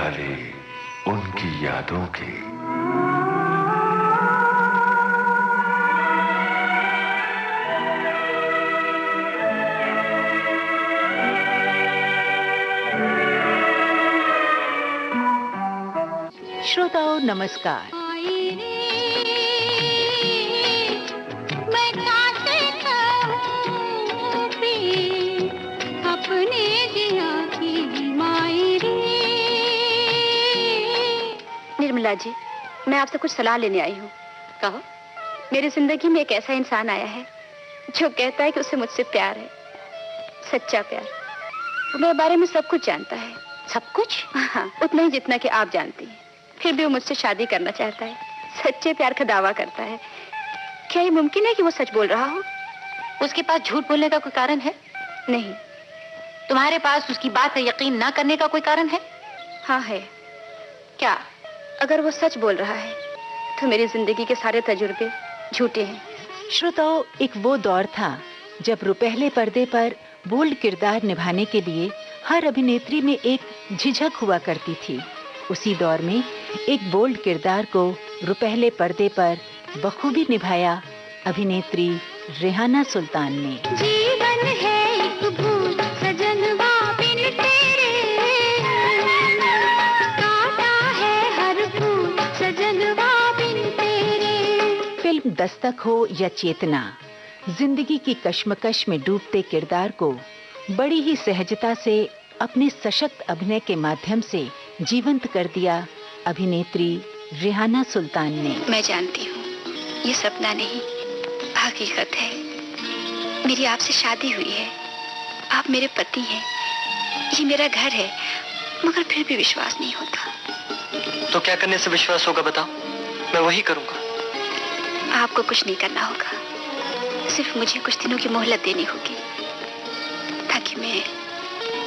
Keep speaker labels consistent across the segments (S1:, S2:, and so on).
S1: उजाले उनकी यादों के।
S2: श्रोताओं नमस्कार।
S3: निर्मला जी, मैं आपसे कुछ सलाह लेने आई हूँ। कहो। मेरी जिंदगी में एक ऐसा इंसान आया है जो कहता है कि उसे मुझसे प्यार है, सच्चा प्यार। वो मेरे बारे में सब कुछ जानता है। सब कुछ? हाँ, उतना ही जितना कि आप जानती हैं। फिर भी वो मुझसे शादी करना चाहता है, सच्चे प्यार का दावा करता है। क्या ये मुमकिन है कि वो सच बोल रहा हो?
S2: उसके पास झूठ बोलने का कोई कारण है?
S3: नहीं।
S2: तुम्हारे पास उसकी बात का यकीन ना करने का कोई कारण है?
S3: हाँ है।
S2: क्या?
S3: अगर वो सच बोल रहा है तो मेरी जिंदगी के सारे तजुर्बे झूठे हैं।
S4: श्रोताओं, एक वो दौर था जब रुपहले पर्दे पर बोल्ड किरदार निभाने के लिए हर अभिनेत्री में एक झिझक हुआ करती थी। उसी दौर में एक बोल्ड किरदार को रुपहले पर्दे पर बखूबी निभाया अभिनेत्री रेहाना सुल्तान ने।
S5: जीवन है एक भूत सजनवा बिन तेरे, काटा है हर फूल सजनवा बिन तेरे।
S4: फिल्म दस्तक हो या चेतना, जिंदगी की कश्मकश में डूबते किरदार को बड़ी ही सहजता से अपने सशक्त अभिनय के माध्यम से जीवंत कर दिया अभिनेत्री रेहाना सुल्तान ने।
S3: मैं जानती हूँ ये सपना नहीं, हकीकत है। मेरी आपसे शादी हुई है, आप मेरे पति हैं, ये मेरा घर है, मगर फिर भी विश्वास नहीं होता।
S6: तो क्या करने से विश्वास होगा बताओ? मैं वही करूँगा।
S3: आपको कुछ नहीं करना होगा, सिर्फ मुझे कुछ दिनों की मोहलत देनी होगी ताकि मैं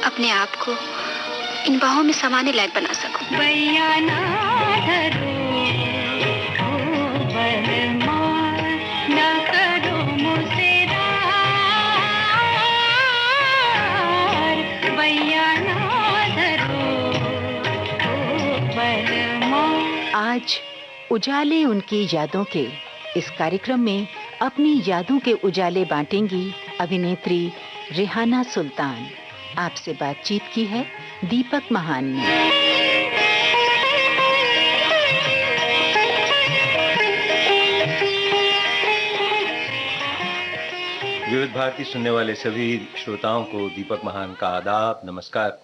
S3: अपने आप को इन बाहों में समाने लायक बना सकूं।
S5: भैया ना धरो ओ बलमार, ना करो मुझसे रार। भैया ना धरो ओ बलमार।
S4: आज उजाले उनकी यादों के इस कार्यक्रम में अपनी यादों के उजाले बांटेंगी अभिनेत्री रेहाना सुल्तान। आपसे बातचीत की है दीपक महान ने।
S7: विविध भारती सुनने वाले सभी श्रोताओं को दीपक महान का आदाब, नमस्कार।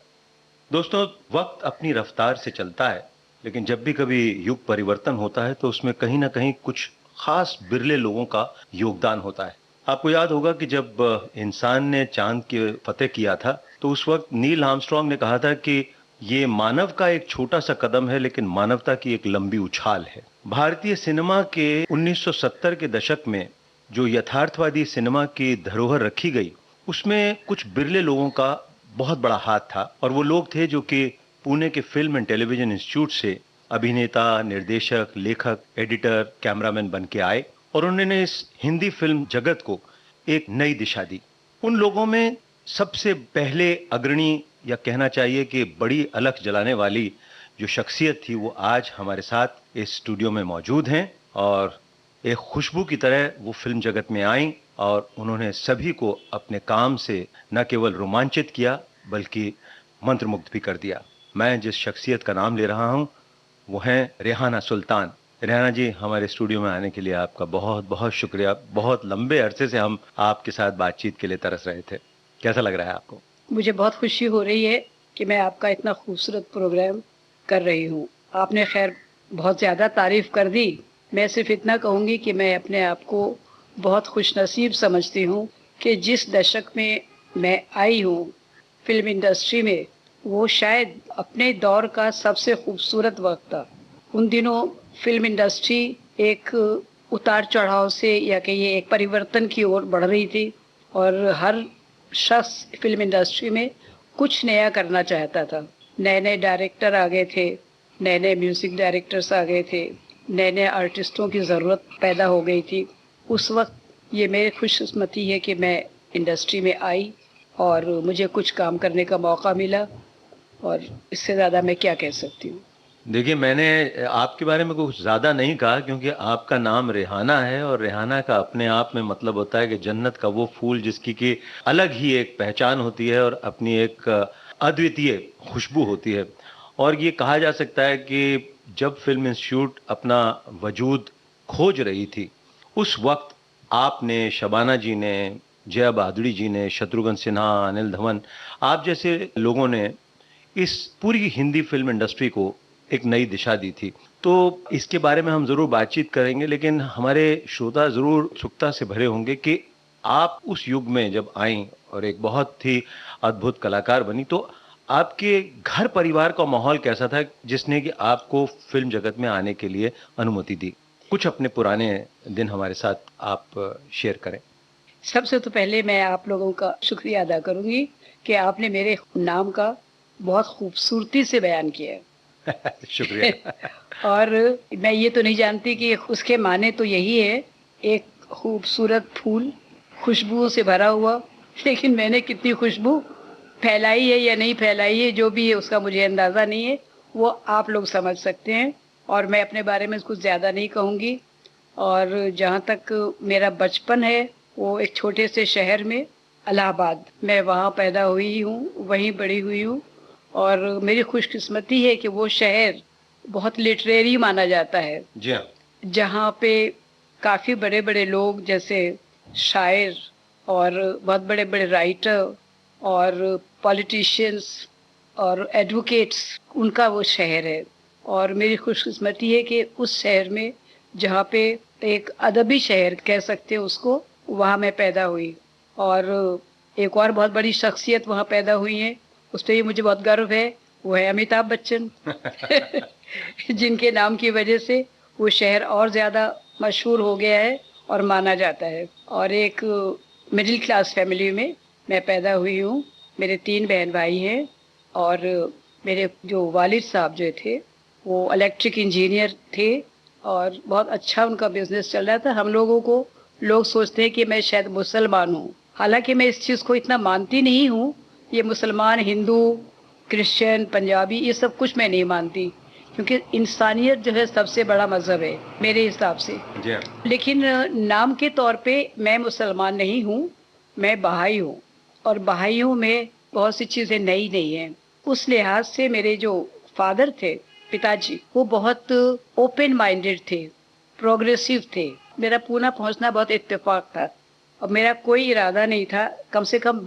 S7: दोस्तों, वक्त अपनी रफ्तार से चलता है, लेकिन जब भी कभी युग परिवर्तन होता है तो उसमें कहीं ना कहीं कुछ खास बिरले लोगों का योगदान होता है। आपको याद होगा कि जब इंसान ने चांद के फतेह किया था तो उस वक्त नील आर्मस्ट्रांग ने कहा था कि ये मानव का एक छोटा सा कदम है लेकिन मानवता की एक लंबी उछाल है। भारतीय सिनेमा के 1970 के दशक में जो यथार्थवादी सिनेमा की धरोहर रखी गई, उसमें कुछ बिरले लोगों का बहुत बड़ा हाथ था, और वो लोग थे जो कि पुणे के फिल्म एंड टेलीविजन इंस्टीट्यूट से अभिनेता, निर्देशक, लेखक, एडिटर, कैमरामैन बन के आए और उन्होंने इस हिंदी फिल्म जगत को एक नई दिशा दी। उन लोगों में सबसे पहले अग्रणी, या कहना चाहिए कि बड़ी अलख जलाने वाली जो शख्सियत थी, वो आज हमारे साथ इस स्टूडियो में मौजूद हैं और एक खुशबू की तरह वो फिल्म जगत में आई और उन्होंने सभी को अपने काम से न केवल रोमांचित किया बल्कि मंत्रमुग्ध भी कर दिया। मैं जिस शख्सियत का नाम ले रहा हूँ वो हैं रेहाना सुल्तान। रेहाना जी, हमारे स्टूडियो में आने के लिए आपका बहुत बहुत शुक्रिया। बहुत लंबे अरसे से हम आपके साथ बातचीत के लिए तरस रहे थे। कैसा लग रहा है आपको?
S8: मुझे बहुत खुशी हो रही है कि मैं आपका इतना खूबसूरत प्रोग्राम कर रही हूँ। आपने खैर बहुत ज़्यादा तारीफ कर दी। मैं सिर्फ इतना कहूँगी कि मैं अपने आप को बहुत खुशनसीब समझती हूँ कि जिस दशक में मैं आई हूँ फिल्म इंडस्ट्री में, वो शायद अपने दौर का सबसे खूबसूरत वक्त था। उन दिनों फिल्म इंडस्ट्री एक उतार चढ़ाव से, या कहिए एक परिवर्तन की ओर बढ़ रही थी और हर शख्स फिल्म इंडस्ट्री में कुछ नया करना चाहता था। नए नए डायरेक्टर आ गए थे, नए नए म्यूज़िक डायरेक्टर्स आ गए थे, नए नए आर्टिस्टों की ज़रूरत पैदा हो गई थी। उस वक्त ये मेरी खुशकिस्मती है कि मैं इंडस्ट्री में आई और मुझे कुछ काम करने का मौका मिला। और इससे ज़्यादा मैं क्या कह सकती हूँ।
S7: देखिए, मैंने आपके बारे में कुछ ज़्यादा नहीं कहा, क्योंकि आपका नाम रेहाना है और रेहाना का अपने आप में मतलब होता है कि जन्नत का वो फूल जिसकी कि अलग ही एक पहचान होती है और अपनी एक अद्वितीय खुशबू होती है। और ये कहा जा सकता है कि जब फिल्म इंस्टीट्यूट अपना वजूद खोज रही थी, उस वक्त आपने, शबाना जी ने, जया भादुड़ी जी ने, शत्रुघ्न सिन्हा, अनिल धवन, आप जैसे लोगों ने इस पूरी हिंदी फिल्म इंडस्ट्री को एक नई दिशा दी थी। तो इसके बारे में हम ज़रूर बातचीत करेंगे, लेकिन हमारे श्रोता ज़रूर उत्सुकता से भरे होंगे कि आप उस युग में जब आईं और एक बहुत ही अद्भुत कलाकार बनी, तो आपके घर परिवार का माहौल कैसा था जिसने कि आपको फिल्म जगत में आने के लिए अनुमति दी? कुछ अपने पुराने दिन हमारे साथ आप शेयर करें।
S8: सबसे तो पहले मैं आप लोगों का शुक्रिया अदा करूंगी कि आपने मेरे नाम का बहुत खूबसूरती से बयान किया है।
S7: शुक्रिया।
S8: और मैं ये तो नहीं जानती कि उसके माने तो यही है, एक खूबसूरत फूल खुशबुओं से भरा हुआ, लेकिन मैंने कितनी खुशबू फैलाई है या नहीं फैलाई है, जो भी है उसका मुझे अंदाज़ा नहीं है, वो आप लोग समझ सकते हैं। और मैं अपने बारे में कुछ ज़्यादा नहीं कहूँगी। और जहाँ तक मेरा बचपन है, वो एक छोटे से शहर में, इलाहाबाद, मैं वहाँ पैदा हुई हूँ, वहीं बड़ी हुई हूँ। और मेरी खुशकिस्मती है कि वो शहर बहुत लिटरेरी माना जाता है।
S7: जी हाँ।
S8: जहाँ पे काफ़ी बड़े बड़े लोग, जैसे शायर और बहुत बड़े बड़े राइटर और पॉलिटिशियंस और एडवोकेट्स, उनका वो शहर है। और मेरी खुशकिस्मती है कि उस शहर में, जहाँ पे एक अदबी शहर कह सकते हैं उसको, वहाँ मैं पैदा हुई। और एक और बहुत बड़ी शख्सियत वहाँ पैदा हुई है, उस पर मुझे बहुत गर्व है, वो है अमिताभ बच्चन। जिनके नाम की वजह से वो शहर और ज़्यादा मशहूर हो गया है और माना जाता है। और एक मिडिल क्लास फैमिली में मैं पैदा हुई हूँ। मेरे 3 बहन भाई हैं और मेरे जो वालिद साहब जो थे वो इलेक्ट्रिक इंजीनियर थे और बहुत अच्छा उनका बिजनेस चल रहा था। हम लोगों को लोग सोचते हैं कि मैं शायद मुसलमान हूँ, हालांकि मैं इस चीज़ को इतना मानती नहीं हूँ। ये मुसलमान, हिंदू, क्रिश्चियन, पंजाबी, ये सब कुछ मैं नहीं मानती, क्योंकि इंसानियत जो है सबसे बड़ा मज़हब है मेरे हिसाब से। लेकिन नाम के तौर पे मैं मुसलमान नहीं हूँ, मैं बहाई हूँ। और बहाइयों में बहुत सी चीज़ें नई नहीं हैं। उस लिहाज से मेरे जो फादर थे, पिताजी, वो बहुत ओपन माइंडेड थे, प्रोग्रेसिव थे। मेरा पूना पहुँचना बहुत इत्तेफाक था और मेरा कोई इरादा नहीं था, कम से कम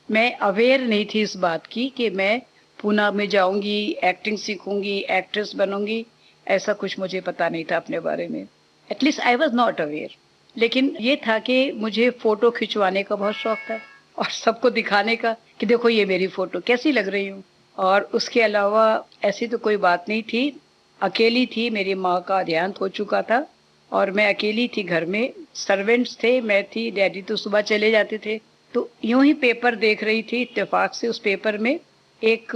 S8: मैं अवेयर नहीं थी इस बात की कि मैं पूना में जाऊंगी, एक्टिंग सीखूंगी, एक्ट्रेस बनूंगी। ऐसा कुछ मुझे पता नहीं था अपने बारे में। At least I was not aware. लेकिन ये था कि मुझे फ़ोटो खिंचवाने का बहुत शौक था और सबको दिखाने का कि देखो ये मेरी फ़ोटो कैसी लग रही हूँ। और उसके अलावा ऐसी तो कोई बात नहीं थी। अकेली थी, मेरी माँ का देहांत हो चुका था और मैं अकेली थी घर में। सर्वेंट्स थे, मैं थी, डैडी तो सुबह चले जाते थे। तो यूं ही पेपर देख रही थी, इत्तेफाक से उस पेपर में एक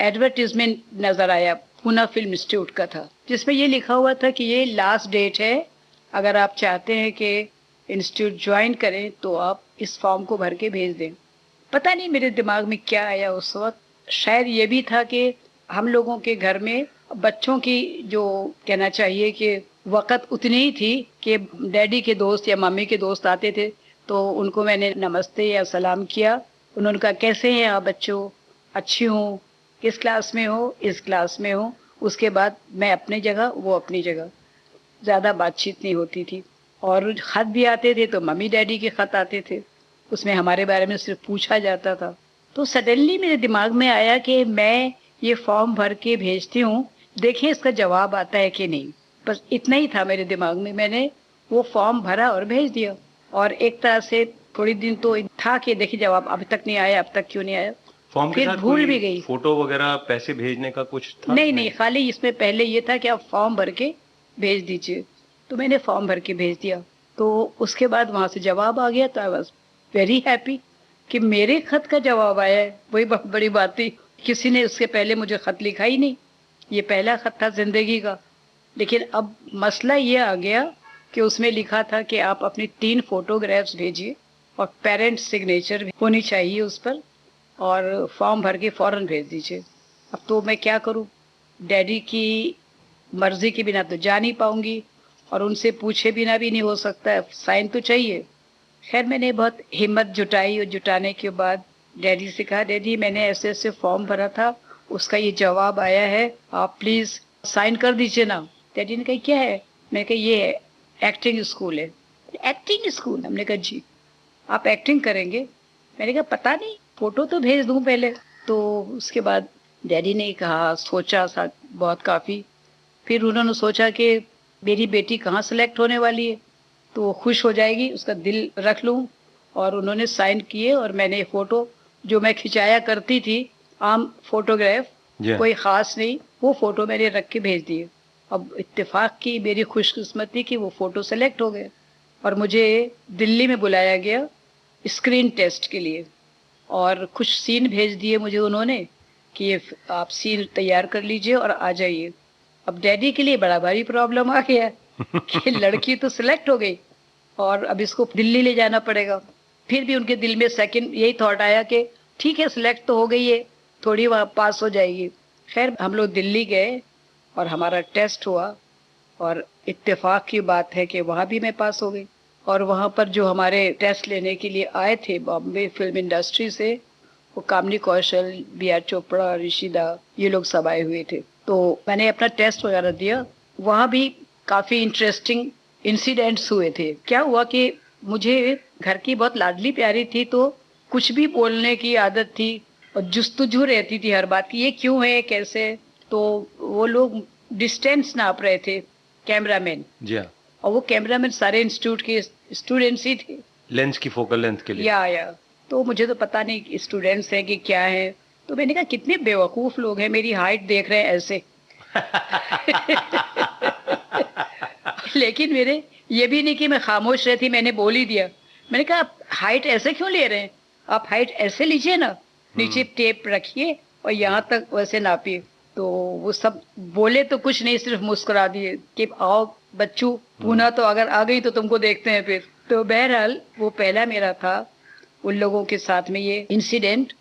S8: एडवर्टीजमेंट नज़र आया, पूना फिल्म इंस्टीट्यूट का था, जिसमें ये लिखा हुआ था कि ये लास्ट डेट है, अगर आप चाहते हैं कि इंस्टीट्यूट ज्वाइन करें तो आप इस फॉर्म को भर के भेज दें। पता नहीं मेरे दिमाग में क्या आया उस वक्त, शायद ये भी था कि हम लोगों के घर में बच्चों की, जो कहना चाहिए कि वक़्त उतनी ही थी कि डैडी के दोस्त या मम्मी के दोस्त आते थे तो उनको मैंने नमस्ते या सलाम किया। उन्होंने कहा कैसे हैं आप बच्चों, अच्छी हूँ, किस क्लास में हो, इस क्लास में हूँ। उसके बाद मैं अपनी जगह, वो अपनी जगह, ज़्यादा बातचीत नहीं होती थी। और ख़त भी आते थे तो मम्मी डैडी के ख़त आते थे, उसमें हमारे बारे में सिर्फ पूछा जाता था। तो सडनली मेरे दिमाग में आया कि मैं ये फॉर्म भर के भेजती हूँ, देखें इसका जवाब आता है कि नहीं। बस इतना ही था मेरे दिमाग में। मैंने वो फॉर्म भरा और भेज दिया। और एक तरह से थोड़ी दिन तो था कि देखिए जवाब अभी तक नहीं आया, अब तक क्यों नहीं आया।
S7: फॉर्म के
S8: फिर
S7: साथ
S8: भूल भी गई।
S7: फोटो वगैरह पैसे भेजने का कुछ था?
S8: नहीं, खाली इसमें पहले ये था कि आप फॉर्म भर के भेज दीजिए। तो मैंने फॉर्म भर के भेज दिया। तो उसके बाद वहाँ से जवाब आ गया तो आई वॉज वेरी हैप्पी कि मेरे खत का जवाब आया है। वही बहुत बड़ी बात थी। किसी ने उसके पहले मुझे खत लिखा ही नहीं, ये पहला खत था जिंदगी का। लेकिन अब मसला ये आ गया कि उसमें लिखा था कि आप अपनी 3 फोटोग्राफ्स भेजिए और पेरेंट्स सिग्नेचर होनी चाहिए उस पर, और फॉर्म भर के फ़ौरन भेज दीजिए। अब तो मैं क्या करूं, डैडी की मर्जी के बिना तो जा नहीं पाऊंगी और उनसे पूछे बिना भी नहीं हो सकता, साइन तो चाहिए। खैर मैंने बहुत हिम्मत जुटाई और जुटाने के बाद डैडी से कहा, डैडी मैंने ऐसे ऐसे फॉर्म भरा था, उसका ये जवाब आया है, आप प्लीज साइन कर दीजिए ना। डैडी ने कहा क्या है? मैंने कहा ये है, एक्टिंग स्कूल है। Acting school? हमने कहा जी। आप एक्टिंग करेंगे? मैंने कहा पता नहीं, फोटो तो भेज दूं पहले। तो उसके बाद डैडी ने कहा, सोचा सा बहुत काफी, फिर उन्होंने सोचा कि मेरी बेटी कहाँ सेलेक्ट होने वाली है तो वो खुश हो जाएगी, उसका दिल रख लूं। और उन्होंने साइन किए और मैंने फोटो जो मैं खिंचाया करती थी, आम फोटोग्राफ, कोई खास नहीं, वो फोटो मैंने रख के भेज दिए। अब इत्तेफाक की मेरी खुशकिस्मती कि वो फोटो सेलेक्ट हो गए और मुझे दिल्ली में बुलाया गया स्क्रीन टेस्ट के लिए और कुछ सीन भेज दिए मुझे उन्होंने कि ये आप सीन तैयार कर लीजिए और आ जाइए। अब डैडी के लिए बड़ा भारी प्रॉब्लम आ गया कि लड़की तो सिलेक्ट हो गई और अब इसको दिल्ली ले जाना पड़ेगा। फिर भी उनके दिल में सेकंड यही थॉट आया कि ठीक है सिलेक्ट तो हो गई है, थोड़ी वहाँ पास हो जाएगी। खैर हम लोग दिल्ली गए और हमारा टेस्ट हुआ और इत्तेफाक की बात है कि वहाँ भी मैं पास हो गई। और वहाँ पर जो हमारे टेस्ट लेने के लिए आए थे बॉम्बे फिल्म इंडस्ट्री से, वो कामनी कौशल, बी.आर. चोपड़ा, ऋषिदा, ये लोग सब आए हुए थे। तो मैंने अपना टेस्ट वगैरह दिया। वहाँ भी काफी इंटरेस्टिंग इंसिडेंट्स हुए थे। क्या हुआ कि मुझे घर की बहुत लाडली प्यारी थी तो कुछ भी बोलने की आदत थी और जुस्तुजू रहती थी हर बात की, ये क्यों है कैसे। तो वो लोग डिस्टेंस नाप रहे थे, कैमरामैन
S7: जी हाँ,
S8: और वो कैमरामैन सारे इंस्टीट्यूट के स्टूडेंट्स ही थे,
S7: लेंस की फोकल लेंथ के लिए।
S8: या तो मुझे तो पता नहीं स्टूडेंट्स हैं कि क्या है। तो मैंने कहा कितने बेवकूफ लोग हैं, मेरी हाइट देख रहे हैं ऐसे लेकिन मेरे ये भी नहीं कि मैं खामोश रहती, मैंने बोल ही दिया। मैंने कहा आप हाइट ऐसे क्यों ले रहे हैं, आप हाइट ऐसे लीजिए ना, नीचे टेप रखिए और यहाँ तक वैसे नापिए। तो वो सब बोले तो कुछ नहीं, सिर्फ मुस्कुरा दिए कि आओ बच्चू, पूना तो अगर आ गई तो तुमको देखते हैं फिर। तो बहरहाल वो पहला मेरा था उन लोगों के साथ में ये इंसिडेंट।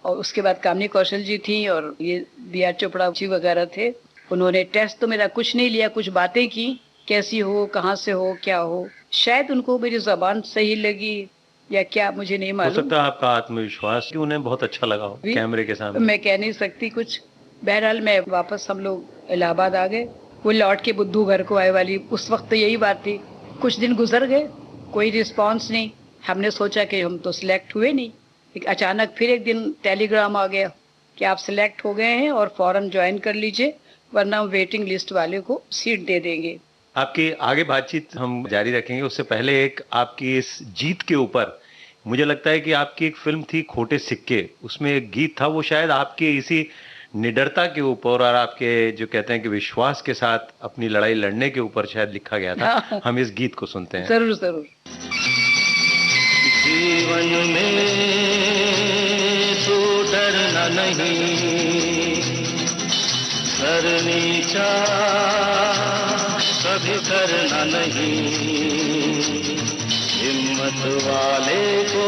S8: और उसके बाद कामनी कौशल जी थी और ये बी.आर. चोपड़ा जी वगैरह थे। उन्होंने टेस्ट तो मेरा कुछ नहीं लिया, कुछ बातें की, कैसी हो, कहाँ से हो, क्या हो। शायद उनको मेरी जबान सही लगी या क्या, मुझे नहीं
S7: हो
S8: मालूम।
S7: सकता है आपका आत्मविश्वास कि उन्हें बहुत अच्छा लगा हो कैमरे के सामने।
S8: मैं कह नहीं सकती कुछ। बहरहाल मैं वापस, हम लोग इलाहाबाद आ गए। वो लौट के बुद्धू घर को आए वाली उस वक्त तो यही बात थी। कुछ दिन गुजर गए, कोई रिस्पांस नहीं। हमने सोचा कि हम तो सिलेक्ट हुए नहीं। अचानक फिर एक दिन टेलीग्राम आ गया कि आप सिलेक्ट हो गए हैं और फौरन ज्वाइन कर लीजिए, वरना हम वेटिंग लिस्ट वाले को सीट दे देंगे।
S7: आपकी आगे बातचीत हम जारी रखेंगे, उससे पहले एक आपकी इस जीत के ऊपर मुझे लगता है कि आपकी एक फिल्म थी खोटे सिक्के, उसमें एक गीत था, वो शायद आपके इसी निडरता के ऊपर और आपके जो कहते हैं कि विश्वास के साथ अपनी लड़ाई लड़ने के ऊपर शायद लिखा गया था। हम इस गीत को सुनते हैं।
S8: जरूर जरूर।
S9: जीवन में तो डरना नहीं, सर नीचा कभी करना नहीं, हिम्मत वाले को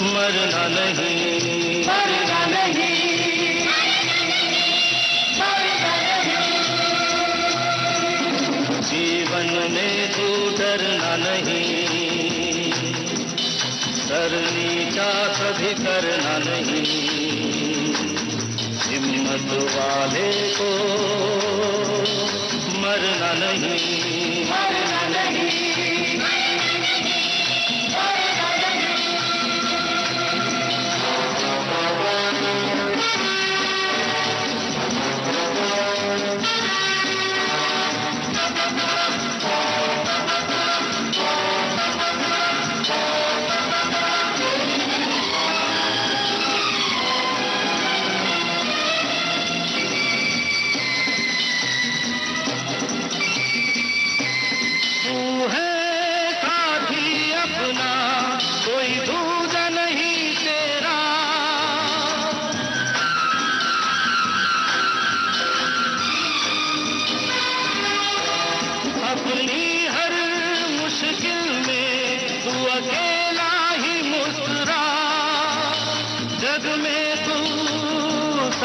S9: मरना नहीं, मरना नहीं, मरना नहीं। जीवन में तो डरना नहीं, सर नीचा कभी करना नहीं, हिम्मत वाले को मरना नहीं, मरना नहीं।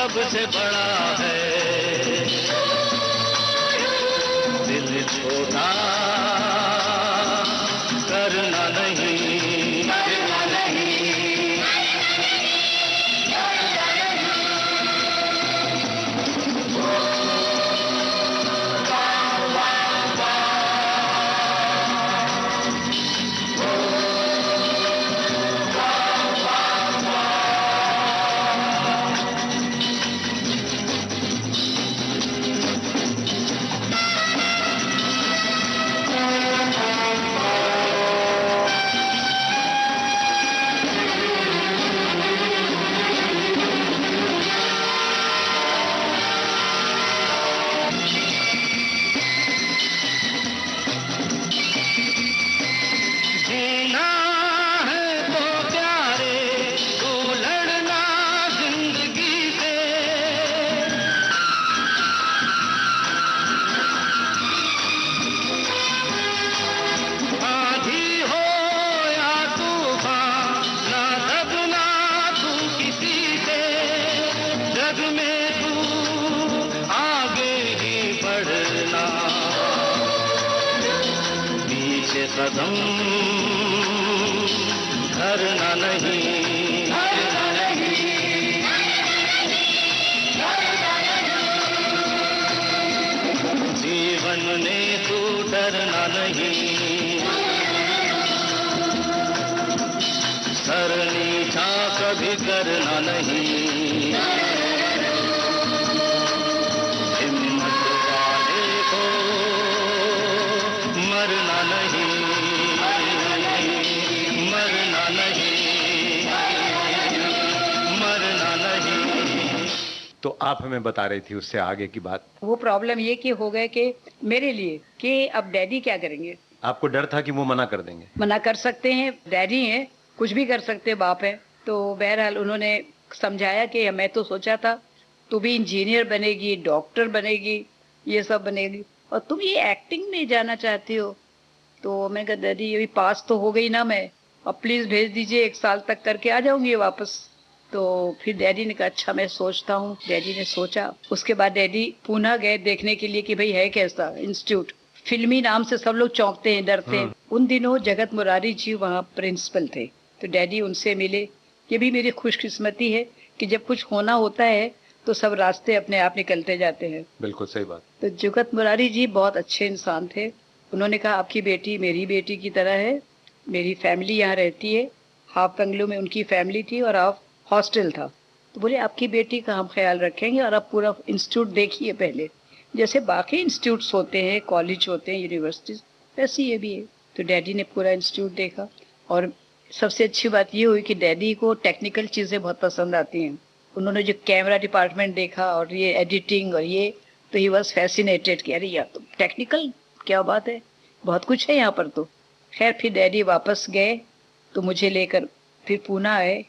S9: सबसे बड़ा है। दिल छोटा करना नहीं, कदम धरना नहीं, जीवन में तू डरना नहीं, सर नीचा कभी करना नहीं, हिम्मत वाले को मरना नहीं, मरना नहीं, मरना नहीं।
S7: तो आप हमें बता रही थी उससे आगे की बात।
S8: वो प्रॉब्लम ये कि हो गए कि मेरे लिए कि अब डैडी क्या करेंगे।
S7: आपको डर था कि वो मना कर देंगे?
S8: मना कर सकते हैं, डैडी हैं, कुछ भी कर सकते, बाप है। तो बहरहाल उन्होंने समझाया कि मैं तो सोचा था तू भी इंजीनियर बनेगी, डॉक्टर बनेगी, ये सब बनेगी, और तुम ये एक्टिंग में जाना चाहती हो। तो मैंने कहा डैडी अभी पास तो हो गई ना मैं, अब प्लीज भेज दीजिए, 1 साल तक करके आ जाऊंगी वापस। तो फिर डैडी ने कहा अच्छा मैं सोचता हूँ। डैडी ने सोचा, उसके बाद डैडी पूना गए देखने के लिए कि भाई है कैसा इंस्टीट्यूट। फिल्मी नाम से सब लोग चौंकते हैं, डरते हैं। उन दिनों जगत मुरारी जी वहाँ प्रिंसिपल थे, तो डैडी उनसे मिले। ये भी मेरी खुशकिस्मती है कि जब कुछ होना होता है तो सब रास्ते अपने आप निकलते जाते हैं।
S7: बिल्कुल सही बात।
S8: तो जगत मुरारी जी बहुत अच्छे इंसान थे। उन्होंने कहा आपकी बेटी मेरी बेटी की तरह है, मेरी फैमिली यहाँ रहती है, हाफ बंगलो में उनकी फैमिली थी और हाफ हॉस्टल था। तो बोले आपकी बेटी का हम ख्याल रखेंगे और आप पूरा इंस्टीट्यूट देखिए पहले, जैसे बाकी इंस्टीट्यूट्स होते हैं, कॉलेज होते हैं, यूनिवर्सिटीज, वैसे ये भी है। तो डैडी ने पूरा इंस्टीट्यूट देखा और सबसे अच्छी बात ये हुई कि डैडी को टेक्निकल चीज़ें बहुत पसंद आती हैं। उन्होंने जो कैमरा डिपार्टमेंट देखा और ये एडिटिंग और ये, तो ही वॉज फैसिनेटेड कि अरे यार तो टेक्निकल क्या बात है, बहुत कुछ है यहाँ पर। तो खैर फिर डैडी वापस गए तो मुझे लेकर फिर पूना आए।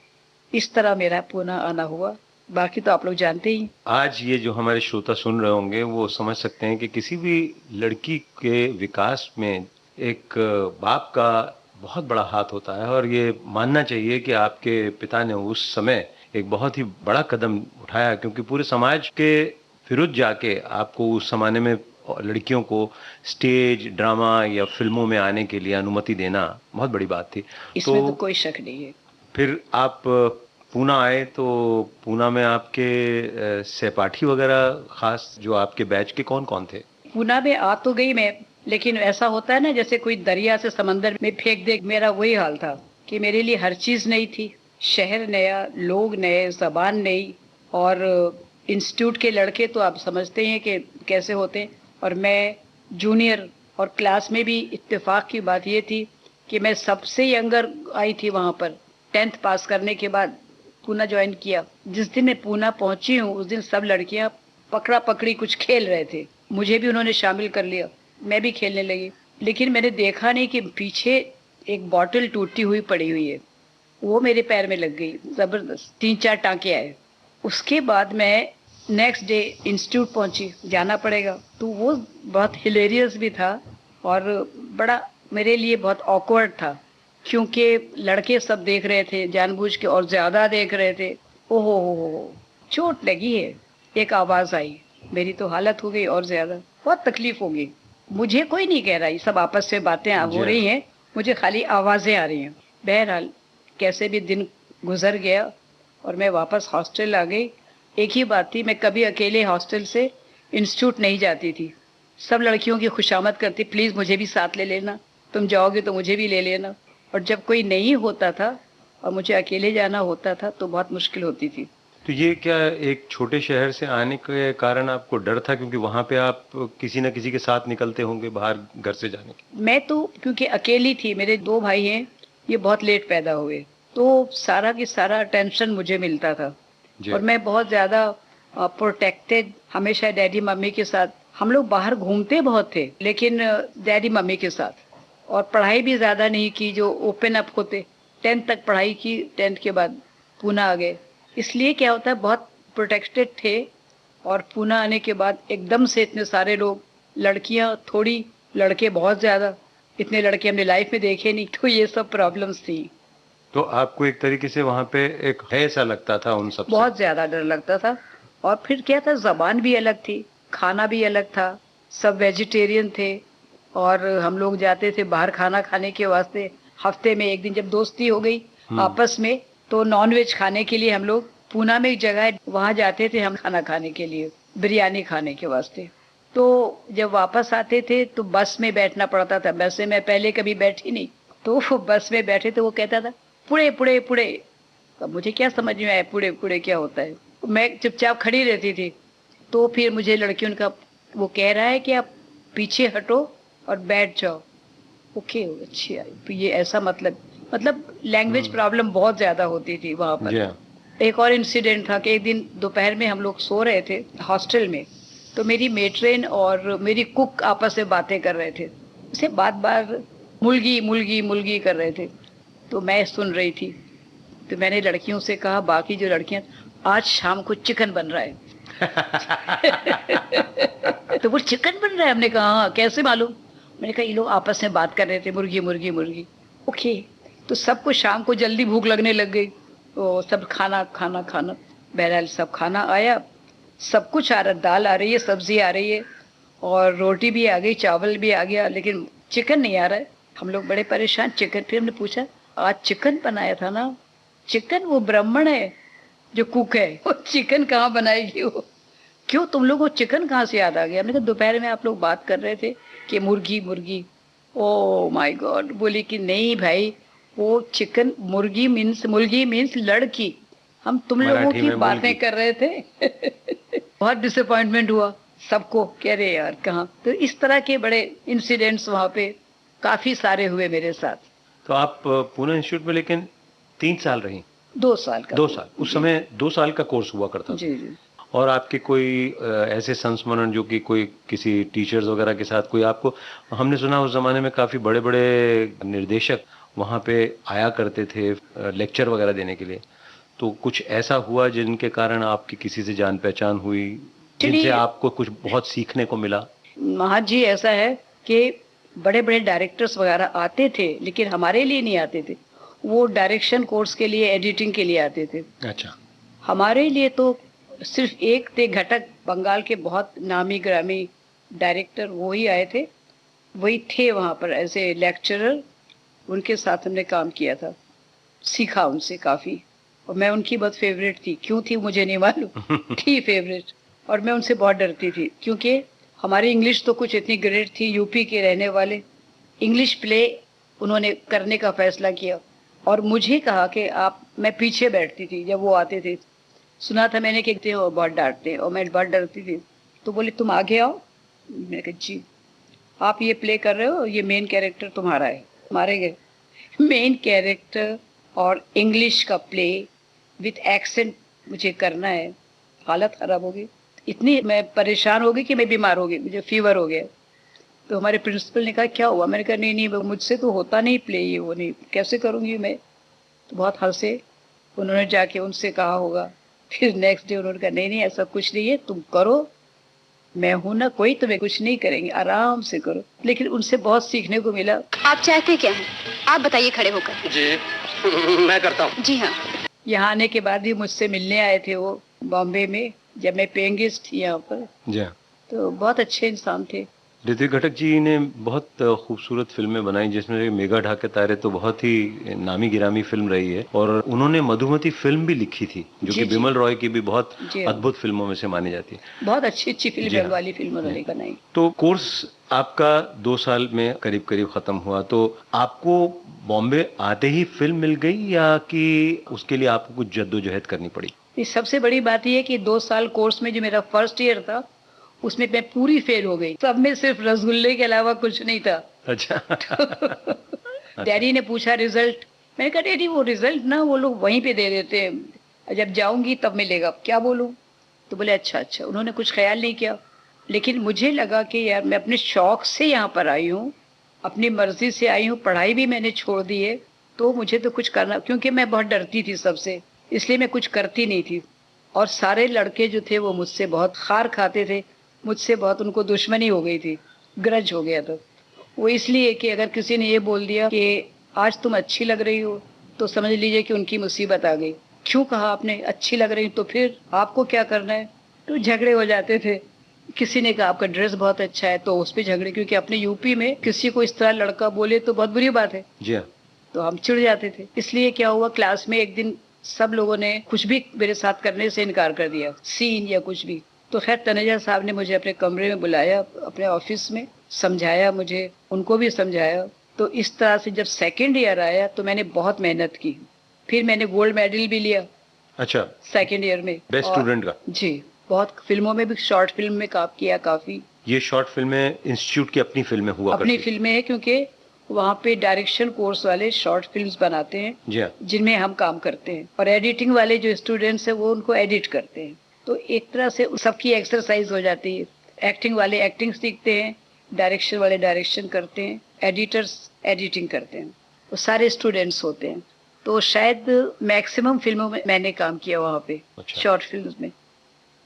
S8: इस तरह मेरा पूना आना हुआ, बाकी तो आप लोग जानते ही।
S7: आज ये जो हमारे श्रोता सुन रहे होंगे वो समझ सकते हैं कि किसी भी लड़की के विकास में एक बाप का बहुत बड़ा हाथ होता है, और ये मानना चाहिए कि आपके पिता ने उस समय एक बहुत ही बड़ा कदम उठाया, क्योंकि पूरे समाज के विरुद्ध जाके आपको उस जमाने में लड़कियों को स्टेज ड्रामा या फिल्मों में आने के लिए अनुमति देना बहुत बड़ी बात थी।
S8: इसमें तो कोई शक नहीं है।
S7: फिर आप पूना आए तो पूना में आपके सहपाठी वगैरह खास जो आपके बैच के कौन कौन थे?
S8: पूना में आ तो गई मैं, लेकिन ऐसा होता है ना जैसे कोई दरिया से समंदर में फेंक दे, मेरा वही हाल था कि मेरे लिए हर चीज नई थी। शहर नया, लोग नए, जबान नई, और इंस्टीट्यूट के लड़के तो आप समझते हैं कि कैसे होते हैं। और मैं जूनियर, और क्लास में भी इत्तेफाक की बात ये थी कि मैं सबसे यंगर आई थी वहाँ पर। 10th पास करने के बाद पूना ज्वाइन किया। जिस दिन मैं पूना पहुंची हूँ उस दिन सब लड़कियां पकड़ा पकड़ी कुछ खेल रहे थे, मुझे भी उन्होंने शामिल कर लिया, मैं भी खेलने लगी। लेकिन मैंने देखा नहीं कि पीछे एक बॉटल टूटी हुई पड़ी हुई है, वो मेरे पैर में लग गई जबरदस्त, 3-4 टांके आए। उसके बाद मैं नेक्स्ट डे इंस्टीट्यूट पहुंची, जाना पड़ेगा। तो वो बहुत हिलेरियस भी था और बड़ा मेरे लिए बहुत ऑकवर्ड था, क्योंकि लड़के सब देख रहे थे जानबूझ के और ज्यादा देख रहे थे। ओहो हो, चोट लगी है, एक आवाज आई, मेरी तो हालत हो गई और ज्यादा, बहुत तकलीफ हो गई। मुझे कोई नहीं कह रहा, ये सब आपस में बातें हो रही हैं, मुझे खाली आवाजें आ रही हैं। बहरहाल कैसे भी दिन गुजर गया और मैं वापस हॉस्टल आ गई। एक ही बात थी, मैं कभी अकेले हॉस्टल से इंस्टीट्यूट नहीं जाती थी। सब लड़कियों की खुशामद करती, प्लीज मुझे भी साथ ले लेना, तुम जाओगे तो मुझे भी ले लेना। और जब कोई नहीं होता था और मुझे अकेले जाना होता था तो बहुत मुश्किल होती थी।
S7: तो ये क्या एक छोटे शहर से आने के कारण आपको डर था, क्योंकि वहां पे आप किसी न किसी के साथ निकलते होंगे बाहर घर से जाने के?
S8: मैं तो क्योंकि अकेली थी, मेरे 2 भाई हैं, ये बहुत लेट पैदा हुए, तो सारा की सारा अटेंशन मुझे मिलता था और मैं बहुत ज्यादा प्रोटेक्टेड, हमेशा डैडी मम्मी के साथ। हम लोग बाहर घूमते बहुत थे लेकिन डैडी मम्मी के साथ, और पढ़ाई भी ज्यादा नहीं की, जो ओपन अप होते। 10th तक पढ़ाई की, 10th के बाद पूना आ गए। इसलिए क्या होता है, बहुत प्रोटेक्टेड थे। और पूना आने के बाद एकदम से इतने सारे लोग, लड़कियां थोड़ी, लड़के बहुत ज्यादा, इतने लड़के हमने लाइफ में देखे नहीं, तो ये सब प्रॉब्लम्स थी।
S7: तो आपको एक तरीके से वहां पे एक भय सा लगता था उन सब से?
S8: बहुत ज्यादा डर लगता था। और फिर क्या था, जबान भी अलग थी, खाना भी अलग था, सब वेजिटेरियन थे और हम लोग जाते थे बाहर खाना खाने के वास्ते। हफ्ते में एक दिन जब दोस्ती हो गई आपस में, तो नॉनवेज खाने के लिए हम लोग पूना में एक जगह है, वहां जाते थे हम खाना खाने के लिए, बिरयानी खाने के वास्ते। तो जब वापस आते थे तो बस में बैठना पड़ता था। बस में मैं पहले कभी बैठी नहीं, तो वो बस में बैठे तो वो कहता था पुड़े पुड़े पुड़े। अब मुझे क्या समझ में आया पुड़े पुड़े क्या होता है। मैं चुपचाप खड़ी रहती थी। तो फिर मुझे लड़कियों का वो कह रहा है कि आप पीछे हटो और बैठ जाओ। ओके, अच्छी आई। तो ये ऐसा मतलब लैंग्वेज प्रॉब्लम बहुत ज्यादा होती थी वहां पर। एक और इंसिडेंट था कि एक दिन दोपहर में हम लोग सो रहे थे हॉस्टल में, तो मेरी मेट्रेन और मेरी कुक आपस में बातें कर रहे थे। उसे बार मुलगी मुलगी मुलगी कर रहे थे, तो मैं सुन रही थी। तो मैंने लड़कियों से कहा, बाकी जो लड़कियां, आज शाम को चिकन बन रहा है। तो वो चिकन बन रहा है? हमने कहा हाँ, कैसे मालूम? मैंने कहा ये लोग आपस में बात कर रहे थे, मुर्गी मुर्गी मुर्गी। ओके, तो सबको शाम को जल्दी भूख लगने लग गई, तो सब खाना खाना खाना। बहरहाल सब खाना आया, सब कुछ आ रहा, दाल आ रही है, सब्जी आ रही है और रोटी भी आ गई, चावल भी आ गया, लेकिन चिकन नहीं आ रहा है। हम लोग बड़े परेशान। चिकन, फिर हमने पूछा आज चिकन बनाया था ना? चिकन वो ब्राह्मण है जो कुक है, वो चिकन कहाँ बनाएगी वो? क्यों, तुम लोगों को चिकन कहाँ से याद आ गया? हमने कहा दोपहर में आप लोग बात कर रहे थे कि मुर्गी मुर्गी। Oh my God. बोली कि नहीं भाई, वो चिकन, मुर्गी मीन्स लड़की, हम तुम लोगों की बातें कर रहे थे। बहुत डिसअपॉइंटमेंट हुआ सबको, कह रहे यार कहाँ। तो इस तरह के बड़े इंसिडेंट्स वहाँ पे काफी सारे हुए मेरे साथ।
S7: तो आप पूना इंस्टीट्यूट में लेकिन 3 साल रही?
S8: 2 साल का।
S7: 2 साल, उस समय 2 साल का कोर्स हुआ करता था।
S8: जी जी।
S7: और आपके कोई ऐसे संस्मरण जो कि कोई किसी टीचर्स वगैरह के साथ कोई आपको, हमने सुना उस जमाने में काफी बड़े बड़े निर्देशक वहाँ पे आया करते थे लेक्चर वगैरह देने के लिए, तो कुछ ऐसा हुआ जिनके कारण आपकी किसी से जान पहचान हुई, जिनसे आपको कुछ बहुत सीखने को मिला?
S8: हाँ जी, ऐसा है कि बड़े बड़े डायरेक्टर्स वगैरह आते थे, लेकिन हमारे लिए नहीं आते थे। वो डायरेक्शन कोर्स के लिए, एडिटिंग के लिए आते थे।
S7: अच्छा।
S8: हमारे लिए तो सिर्फ एक थे घटक, बंगाल के बहुत नामी ग्रामी डायरेक्टर, वो ही आए थे, वही थे वहाँ पर एज ए लेक्चरर। उनके साथ हमने काम किया था, सीखा उनसे काफ़ी, और मैं उनकी बहुत फेवरेट थी। क्यों थी मुझे नहीं मालूम, थी फेवरेट। और मैं उनसे बहुत डरती थी क्योंकि हमारी इंग्लिश तो कुछ इतनी ग्रेट थी। यूपी के रहने वाले, इंग्लिश प्ले उन्होंने करने का फैसला किया और मुझे कहा कि आप, मैं पीछे बैठती थी जब वो आते थे। सुना था मैंने कि वो बहुत डांटते और मैं बहुत डरती थी। तो बोले तुम आगे आओ। मैंने कहा जी, आप ये प्ले कर रहे हो, ये मेन कैरेक्टर तुम्हारा है। मारे गए। मेन कैरेक्टर और इंग्लिश का प्ले विथ एक्सेंट मुझे करना है। हालत खराब हो गई, इतनी मैं परेशान हो गई कि मैं बीमार हो गई, मुझे फीवर हो गया। तो हमारे प्रिंसिपल ने कहा क्या हुआ? मैंने कहा नहीं मुझसे तो होता नहीं प्ले, ये वो नहीं, कैसे करूँगी मैं? तो बहुत हंसे। उन्होंने जाके उनसे कहा होगा। फिर नेक्स्ट डे उन्होंने कहा नहीं ऐसा कुछ नहीं है, तुम करो, मैं हूं ना, कोई तुम्हें कुछ नहीं करेंगे, आराम से करो। लेकिन उनसे बहुत सीखने को मिला।
S3: आप चाहते क्या हैं? आप बताइए खड़े होकर।
S6: जी मैं करता हूँ।
S3: जी हाँ।
S8: यहाँ आने के बाद भी मुझसे मिलने आए थे वो, बॉम्बे में, जब मैं पेइंग गेस्ट थी यहाँ पर।
S7: जी हाँ।
S8: तो बहुत अच्छे इंसान थे।
S7: ऋत्विक घटक जी ने बहुत खूबसूरत फिल्में बनाई, जिसमें से मेघा ढाके तारे तो बहुत ही नामी गिरामी फिल्म रही है, और उन्होंने मधुमती फिल्म भी लिखी थी, जो कि बिमल रॉय की भी बहुत अद्भुत फिल्मों में से मानी जाती है।
S8: बहुत अच्छी फिल्म वाली फिल्म उन्होंने बनाई।
S7: तो कोर्स आपका 2 साल में करीब करीब खत्म हुआ, तो आपको बॉम्बे आते ही फिल्म मिल गई या कि उसके लिए आपको कुछ जद्दोजहद करनी पड़ी?
S8: सबसे बड़ी बात यह है कि 2 साल कोर्स में जो मेरा फर्स्ट ईयर था, उसमें मैं पूरी फेल हो गई। सब में सिर्फ रसगुल्ले के अलावा कुछ नहीं था।
S7: अच्छा।
S8: डैडी ने पूछा रिजल्ट, मैंने कहा डैडी वो रिजल्ट ना वो लोग वहीं पे दे देते हैं, जब जाऊंगी तब मिलेगा, क्या बोलूं? तो बोले अच्छा। उन्होंने कुछ ख्याल नहीं किया। लेकिन मुझे लगा कि यार मैं अपने शौक से यहाँ पर आई हूँ, अपनी मर्जी से आई हूँ, पढ़ाई भी मैंने छोड़ दी है, तो मुझे तो कुछ करना, क्योंकि मैं बहुत डरती थी सबसे, इसलिए मैं कुछ करती नहीं थी। और सारे लड़के जो थे वो मुझसे बहुत खार खाते थे, मुझसे बहुत उनको दुश्मनी हो गई थी, ग्रज हो गया था। वो इसलिए कि अगर किसी ने ये बोल दिया कि आज तुम अच्छी लग रही हो, तो समझ लीजिए कि उनकी मुसीबत आ गई। क्यों कहा आपने अच्छी लग रही, तो फिर आपको क्या करना है? तो झगड़े हो जाते थे। किसी ने कहा आपका ड्रेस बहुत अच्छा है, तो उस पर झगड़े, क्योंकि अपने यूपी में किसी को इस तरह लड़का बोले तो बहुत बुरी बात है।
S7: जी हाँ।
S8: तो हम चिढ़ जाते थे। इसलिए क्या हुआ, क्लास में एक दिन सब लोगों ने कुछ भी मेरे साथ करने से इनकार कर दिया, सीन या कुछ भी। तो खैर तनेजा साहब ने मुझे अपने कमरे में बुलाया, अपने ऑफिस में समझाया, मुझे उनको भी समझाया। तो इस तरह से जब सेकंड ईयर आया तो मैंने बहुत मेहनत की, फिर मैंने गोल्ड मेडल भी लिया।
S7: अच्छा।
S8: सेकंड ईयर में
S7: बेस्ट स्टूडेंट का? जी।
S8: बहुत फिल्मों में भी, शॉर्ट फिल्म में काम किया काफी।
S7: ये शॉर्ट फिल्में इंस्टीट्यूट की अपनी फिल्में हुआ
S8: अपनी फिल्में है, क्योंकि वहाँ पे डायरेक्शन कोर्स वाले शॉर्ट फिल्म्स बनाते हैं, जिनमें हम काम करते हैं, और एडिटिंग वाले जो स्टूडेंट्स हैं वो उनको एडिट करते हैं। तो एक तरह से सबकी एक्सरसाइज हो जाती है। एक्टिंग वाले एक्टिंग सीखते हैं, डायरेक्शन वाले डायरेक्शन करते हैं, एडिटर्स एडिटिंग करते हैं, वो सारे स्टूडेंट्स होते हैं। तो शायद मैक्सिमम फिल्मों में मैंने काम किया वहाँ पे। अच्छा। शॉर्ट फिल्म्स में,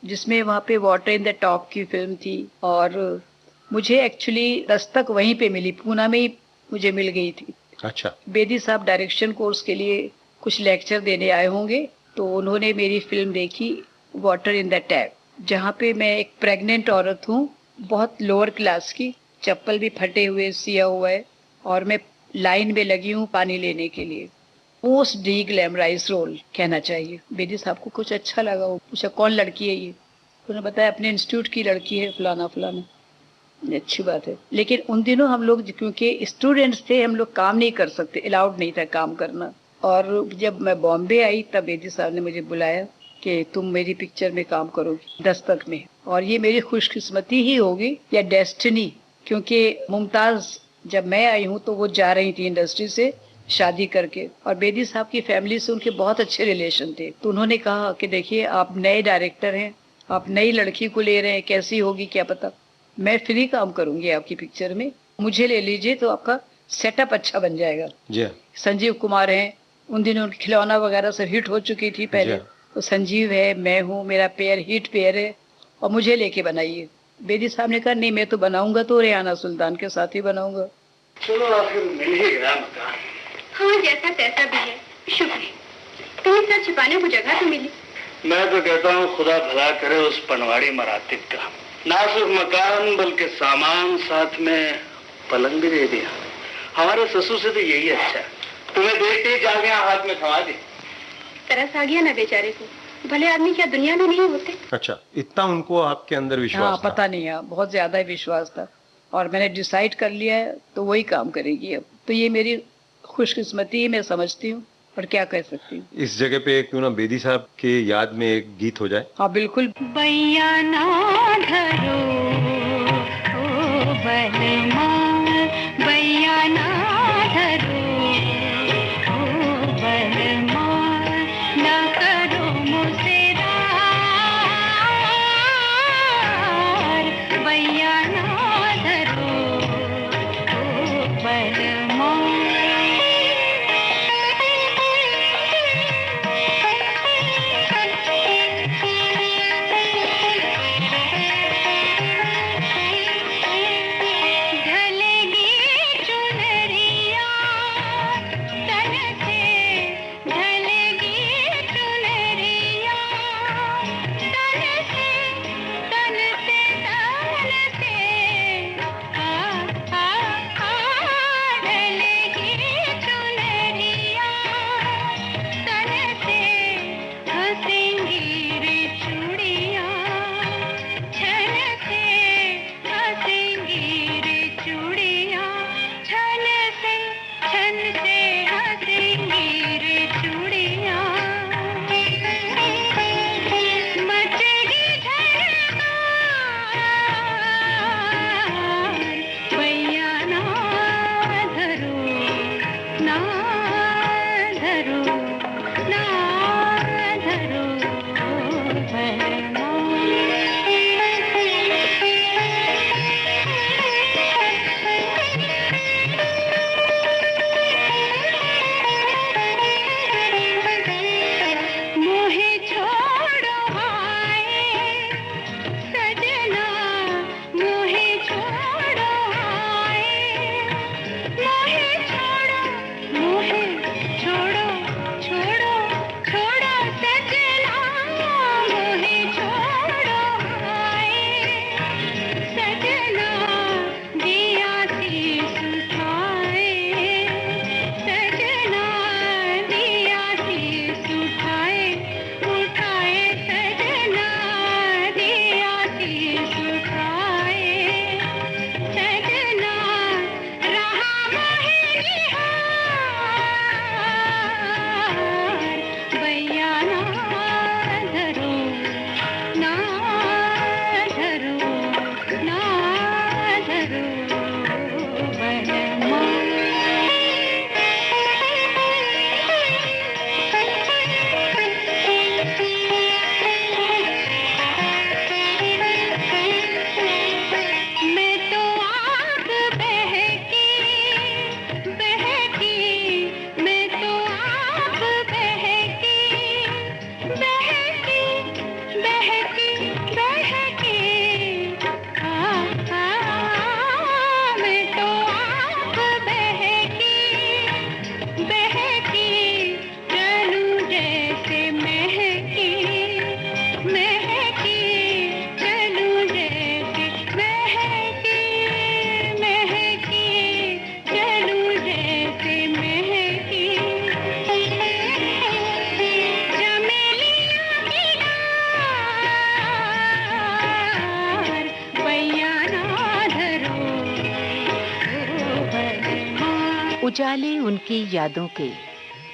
S8: जिसमें वहाँ पे वाटर इन द टॉप की फिल्म थी, और मुझे एक्चुअली दस्तक वहीं पे मिली, पूना में ही मुझे मिल गई थी।
S7: अच्छा।
S8: बेदी साहब डायरेक्शन कोर्स के लिए कुछ लेक्चर देने आए होंगे, तो उन्होंने मेरी फिल्म देखी वाटर इन द टैप, जहाँ पे मैं एक प्रेग्नेंट औरत हूँ, बहुत लोअर क्लास की, चप्पल भी फटे हुए सिया हुआ है, और मैं लाइन में लगी हूँ पानी लेने के लिए। मोस्ट डी ग्लैमराइज रोल कहना चाहिए। बेदी साहब को कुछ अच्छा लगा, वो पूछा कौन लड़की है ये, उन्होंने बताया अपने इंस्टीट्यूट की लड़की है, फलाना फलाना। अच्छी बात है। लेकिन उन दिनों हम लोग क्योंकि स्टूडेंट्स थे, हम लोग काम नहीं कर सकते, अलाउड नहीं था काम करना। और जब मैं बॉम्बे आई तब बेदी साहब ने मुझे बुलाया कि तुम मेरी पिक्चर में काम करोगी, दस्तक में। और ये मेरी खुशकिस्मती ही होगी या डेस्टिनी, क्योंकि मुमताज जब मैं आई हूँ तो वो जा रही थी इंडस्ट्री से शादी करके, और बेदी साहब की फैमिली से उनके बहुत अच्छे रिलेशन थे। तो उन्होंने कहा कि देखिए आप नए डायरेक्टर हैं, आप नई लड़की को ले रहे हैं, कैसी होगी क्या पता, मैं फ्री काम करूंगी आपकी पिक्चर में, मुझे ले लीजिए तो आपका सेटअप अच्छा बन जाएगा।
S7: जी।
S8: संजीव कुमार हैं, उन दिनों उनकी खिलौना वगैरह सब हिट हो चुकी थी पहले, तो संजीव है, मैं हूँ, मेरा पेयर हिट पेयर है, और मुझे लेके बनाइए। बेदी साहब ने कहा नहीं मैं तो बनाऊंगा तो रेहाना सुल्तान के साथ ही बनाऊंगा।
S9: चलो आखिर मिल ही गया मकान।
S3: हाँ जैसा तैसा भी है, शुक्र कहीं सर छिपाने को जगह तो मिली।
S9: मैं तो कहता हूँ खुदा भला करे उस पनवाड़ी मरातिब का, ना सिर्फ मकान बल्कि सामान साथ में पलंग भी दे दिया। हमारे ससुर से तो यही अच्छा, तुम्हें देखते ही जालियां हाथ में थमा दी।
S3: तरस आ गया ना बेचारे को, भले आदमी क्या दुनिया में नहीं होते।
S7: अच्छा, इतना उनको आपके अंदर विश्वास?
S8: हाँ, पता नहीं है, बहुत ज्यादा विश्वास था, और मैंने डिसाइड कर लिया है तो वही काम करेगी अब। तो ये मेरी खुशकिस्मती मैं समझती हूँ, और क्या कह सकती हूँ।
S7: इस जगह पे क्यों ना बेदी साहब के याद में एक गीत हो जाए?
S8: हाँ बिल्कुल।
S5: बैया ना धरो ओ बलमा, बैया ना धरो ओ बलमा, ना करो मुझसे रार, बैया ना धरो ओ बलमा।
S4: उजाले उनकी यादों के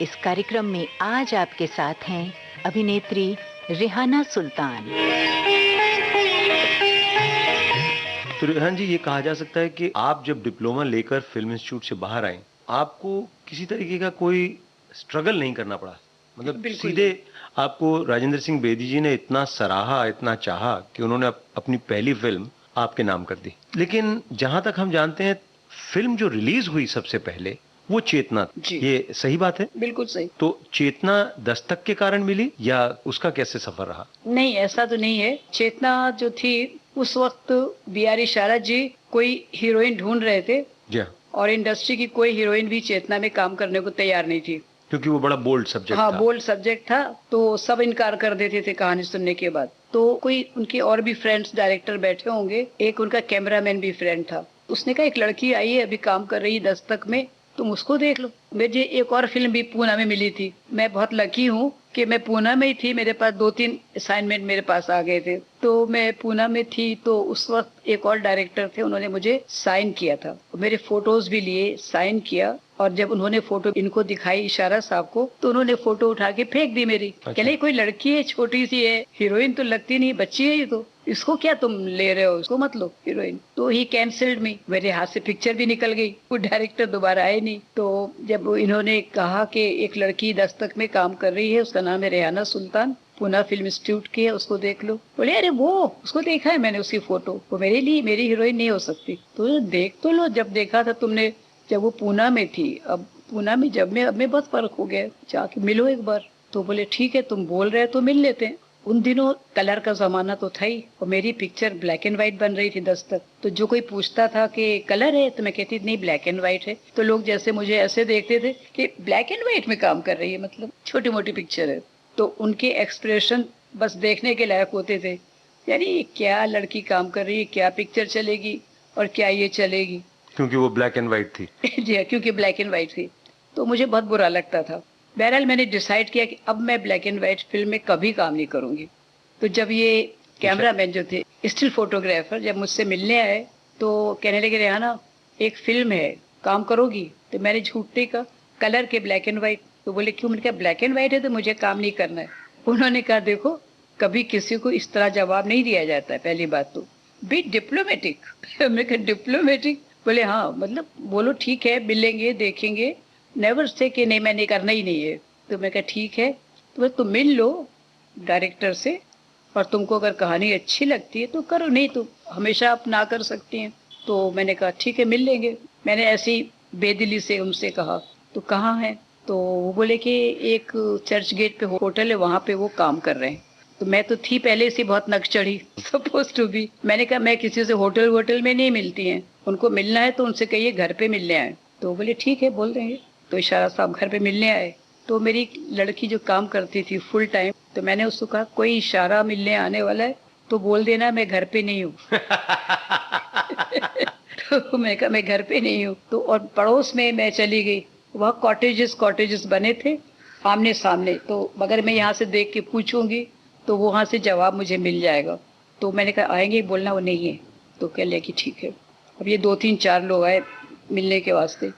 S4: इस कार्यक्रम में आज आपके साथ हैं अभिनेत्री रेहाना सुल्तान।
S7: तो रेहान जी, ये कहा जा सकता है कि आप जब डिप्लोमा लेकर फिल्म इंस्टीट्यूट से बाहर आए, आपको किसी तरीके का कोई स्ट्रगल नहीं करना पड़ा, मतलब सीधे आपको राजेंद्र सिंह बेदी जी ने इतना सराहा, इतना चाहा कि उन्होंने अपनी पहली फिल्म आपके नाम कर दी। लेकिन जहां तक हम जानते हैं, फिल्म जो रिलीज हुई सबसे पहले वो चेतना, ये सही बात है?
S8: बिल्कुल सही।
S7: तो चेतना दस्तक के कारण मिली या उसका कैसे सफर रहा?
S8: नहीं, ऐसा तो नहीं है। चेतना जो थी उस वक्त बी.आर. इशारा जी कोई हीरोइन ढूंढ रहे थे और इंडस्ट्री की कोई हीरोइन भी चेतना में काम करने को तैयार नहीं थी,
S7: क्योंकि वो बड़ा बोल्ड सब्जेक्ट था।
S8: हाँ, बोल्ड सब्जेक्ट था, तो सब इनकार कर देते थे कहानी सुनने के बाद। तो कोई उनके और भी फ्रेंड्स डायरेक्टर बैठे होंगे, एक उनका कैमरामैन भी फ्रेंड था, उसने कहा एक लड़की आई है, अभी काम कर रही है दस्तक में, तुम उसको देख लो। मुझे एक और फिल्म भी पूना में मिली थी। मैं बहुत लकी हूँ कि मैं पूना में ही थी, मेरे पास 2-3 असाइनमेंट मेरे पास आ गए थे, तो मैं पूना में थी। तो उस वक्त एक और डायरेक्टर थे, उन्होंने मुझे साइन किया था, मेरे फोटोज भी लिए, साइन किया, और जब उन्होंने फोटो इनको दिखाई इशारा साहब को, तो उन्होंने फोटो उठा के फेंक दी मेरी। कहले कोई लड़की है, छोटी सी है, हीरोइन तो लगती नहीं, बच्ची है ये तो, इसको क्या तुम ले रहे हो, इसको मत लो हीरोइन। तो ही कैंसिल्ड मी, मेरे हाथ से पिक्चर भी निकल गई, वो डायरेक्टर दोबारा आए नहीं। तो जब इन्होंने कहा कि एक लड़की दस्तक में काम कर रही है, उसका नाम है रेहाना सुल्तान, पुणे फिल्म इंस्टीट्यूट की है, उसको देख लो। बोले अरे वो, उसको देखा है मैंने, उसकी फोटो, वो मेरे लिए मेरी हीरोइन नहीं हो सकती, तो देख तो लो। जब देखा था तुमने, जब वो पूना में थी, अब पूना में जब मैं, अब में बहुत फर्क हो गया, जाके मिलो एक बार। तो बोले ठीक है, तुम बोल रहे हो तो मिल लेते हैं। उन दिनों कलर का जमाना तो था ही, और मेरी पिक्चर ब्लैक एंड व्हाइट बन रही थी दस्तक। तो जो कोई पूछता था कि कलर है, तो मैं कहती नहीं, ब्लैक एंड व्हाइट है। तो लोग जैसे मुझे ऐसे देखते थे कि ब्लैक एंड व्हाइट में काम कर रही है, मतलब छोटी मोटी पिक्चर है। तो उनके एक्सप्रेशन बस देखने के लायक होते थे, यानी क्या लड़की काम कर रही है, क्या पिक्चर चलेगी और क्या ये चलेगी,
S7: क्योंकि वो ब्लैक एंड व्हाइट थी।
S8: जी हाँ, क्योंकि ब्लैक एंड व्हाइट थी, तो मुझे बहुत बुरा लगता था। बहरहाल मैंने डिसाइड किया कि अब मैं ब्लैक एंड व्हाइट फिल्म में कभी काम नहीं करूंगी। तो जब ये कैमरामैन जो थे, स्टिल फोटोग्राफर, जब मुझसे मिलने आए तो कहने लगे रेहाना एक फिल्म है, काम करोगी? तो मैंने झूठे का कलर के ब्लैक एंड व्हाइट। तो बोले क्यों? मैंने कहा ब्लैक एंड व्हाइट है तो मुझे काम नहीं करना है। उन्होंने कहा देखो, कभी किसी को इस तरह जवाब नहीं दिया जाता है, पहली बात तो बी डिप्लोमेटिक। मैंने कहा डिप्लोमेटिक? बोले हाँ, मतलब बोलो ठीक है, मिलेंगे, देखेंगे, नेवर से कि नहीं मैंने करना ही नहीं है। तो मैं कहा ठीक है, तो तुम मिल लो डायरेक्टर से, और तुमको अगर कहानी अच्छी लगती है तो करो, नहीं तो हमेशा आप ना कर सकती हैं। तो मैंने कहा ठीक है, मिल लेंगे। मैंने ऐसी बेदिली से उनसे कहा, तो कहाँ है? तो वो बोले कि एक चर्च गेट पे होटल है, वहाँ पे वो काम कर रहे हैं। तो मैं तो थी पहले से बहुत नक चढ़ी, सपोज टू बी। मैंने कहा मैं किसी से होटल में नहीं मिलती हैं, उनको मिलना है तो उनसे कहिए घर पे मिलने आए। तो बोले ठीक है, बोल देंगे। तो इशारा साहब घर पे मिलने आए। तो मेरी लड़की जो काम करती थी फुल टाइम, तो मैंने उसको कहा कोई इशारा मिलने आने वाला है तो बोल देना मैं घर पे नहीं हूँ। तो मैं कहा मैं घर पे नहीं हूँ। तो और पड़ोस में मैं चली गई, वहाँ कॉटेजेस बने थे आमने सामने। तो अगर मैं यहाँ से देख के पूछूंगी तो वहाँ से जवाब मुझे मिल जाएगा। तो मैंने कहा आएंगे? बोलना वो नहीं है। तो कह लिया कि ठीक है। अब ये 2-3-4 लोग आए मिलने के वास्ते।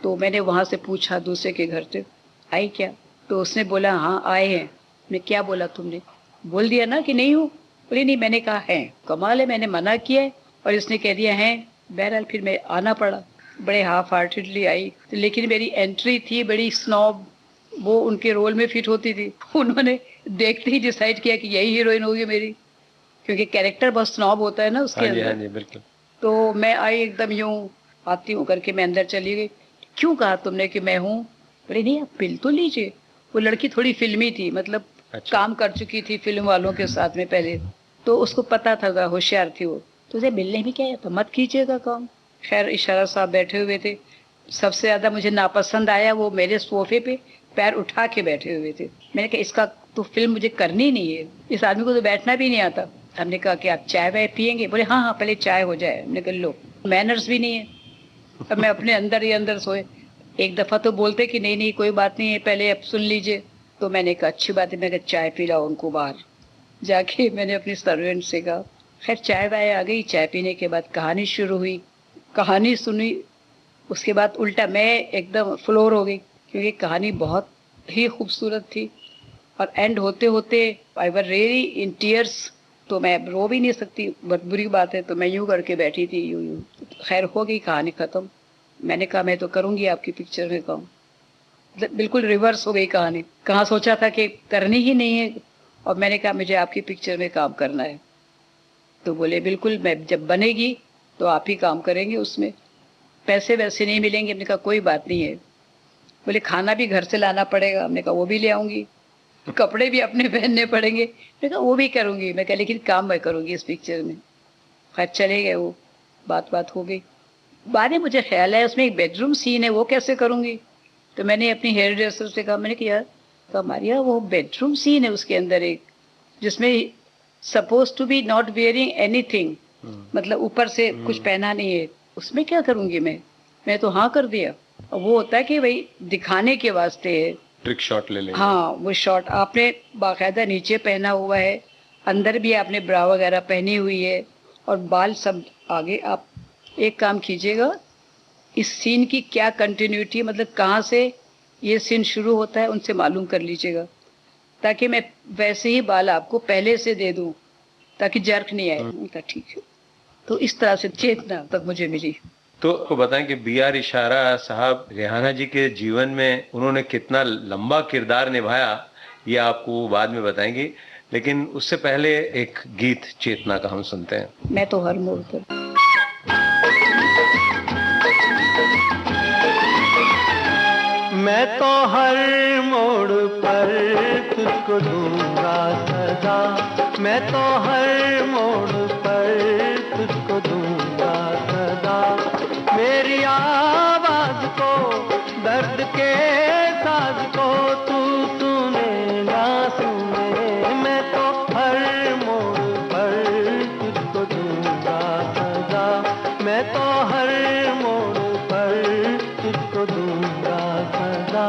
S8: तो मैंने वहाँ से पूछा दूसरे के घर से, आई क्या? तो उसने बोला हाँ आए हैं। मैं क्या बोला तुमने? बोल दिया ना कि नहीं हूँ। बोले नहीं, मैंने कहा है। कमाल है, मैंने मना किया है और इसने कह दिया है। बहरहाल फिर मैं आना पड़ा, बड़े हाफ हार्टेडली आई। तो लेकिन मेरी एंट्री थी बड़ी स्नॉब, वो उनके रोल में फिट होती थी। उन्होंने देखते ही डिसाइड किया कि यही हीरोइन होगी मेरी, क्योंकि कैरेक्टर बहुत स्नॉब होता है ना उसके अंदर।
S7: हाँ जी, बिल्कुल।
S8: तो मैं आई एकदम यूं आती हूँ करके, मैं अंदर चली गई। क्यों कहा तुमने कि मैं हूँ? बोले नहीं, आप मिल तो लीजिए। वो लड़की थोड़ी फिल्मी थी, मतलब काम कर चुकी थी फिल्म वालों के साथ में पहले, तो उसको पता था, होशियार थी वो। तो उसे मिलने भी क्या था, मत कीजिएगा काम। खैर इशारा साहब बैठे हुए थे। सबसे ज्यादा मुझे नापसंद आया वो मेरे सोफे पे पैर उठा के बैठे हुए थे। मैंने कहा इसका तो फिल्म मुझे करनी नहीं है, इस आदमी को तो बैठना भी नहीं आता। हमने कहा कि आप चाय वाय पियेंगे? बोले हाँ हाँ पहले चाय हो जाए। हमने कहा लो, मैनर्स भी नहीं है। अब मैं अपने अंदर ही अंदर सोए। एक दफा तो बोलते कि नहीं नहीं कोई बात नहीं है, पहले आप सुन लीजिए। तो मैंने कहा अच्छी बात है, मैं कहा चाय पिलाओ उनको बाहर जाके। मैंने अपनी सर्वेंट से कहा। खैर चाय वाय आ गई। चाय पीने के बाद कहानी शुरू हुई। कहानी सुनी उसके बाद उल्टा मैं एकदम फ्लोर हो गई, क्योंकि कहानी बहुत ही खूबसूरत थी और एंड होते होते आई वर रियली इन टीयर्स। तो मैं रो भी नहीं सकती, बहुत बुरी बात है, तो मैं यूं करके बैठी थी, यूं यूं। खैर हो गई कहानी खत्म। मैंने कहा मैं तो करूंगी आपकी पिक्चर में काम। बिल्कुल रिवर्स हो गई कहानी, कहाँ सोचा था कि करनी ही नहीं है, और मैंने कहा मुझे आपकी पिक्चर में काम करना है। तो बोले बिल्कुल, मैं जब बनेगी तो आप ही काम करेंगे उसमें, पैसे वैसे नहीं मिलेंगे। हमने कहा कोई बात नहीं है। बोले खाना भी घर से लाना पड़ेगा। हमने कहा वो भी ले आऊंगी, कपड़े भी अपने पहनने पड़ेंगे। मैंने कहा वो भी करूंगी। मैं कहा लेकिन काम मैं करूंगी इस पिक्चर में। खैर चले गए वो, बात हो गई। बाद में मुझे ख्याल है उसमें एक बेडरूम सीन है, वो कैसे करूंगी। तो मैंने अपनी हेयर ड्रेसर से कहा, मैंने कहा मारिया वो बेडरूम सीन है उसके अंदर एक, जिसमें suppose to be not wearing anything, मतलब ऊपर से कुछ पहना नहीं है, उसमें क्या करूंगी मैं तो हाँ कर दिया। और वो होता है कि भाई दिखाने के वास्ते है,
S7: ट्रिक शॉट ले लेंगे।
S8: हाँ वो शॉट आपने बाकायदा नीचे पहना हुआ है, अंदर भी आपने ब्रा वगैरह पहनी हुई है, और बाल सब आगे। आप एक काम कीजिएगा, इस सीन की क्या कंटिन्यूटी, मतलब कहाँ से ये सीन शुरू होता है उनसे मालूम कर लीजिएगा, ताकि मैं वैसे ही बाल आपको पहले से दे दूं, ताकि जर्क नहीं आए। उनका ठीक है। तो इस तरह से चेतना तक मुझे मिली।
S7: तो आपको बताएं कि B.R. इशारा साहब रेहाना जी के जीवन में उन्होंने कितना लंबा किरदार निभाया, ये आपको बाद में बताएंगे, लेकिन उससे पहले एक गीत चेतना का हम सुनते हैं।
S8: मैं तो हर मोड़ पर
S10: मैं तो हर मोड़ पर तुझको दूंगा सदा, मैं तो हर मोड़ पर तुझको दूंगा सदा। मेरी आवाज को, दर्द के साज को तू सुने ना सुने, मैं तो हर मोड़ पर तुझको दूंगा सदा, मैं तो हर मोड़ पर तुझको दूंगा सदा।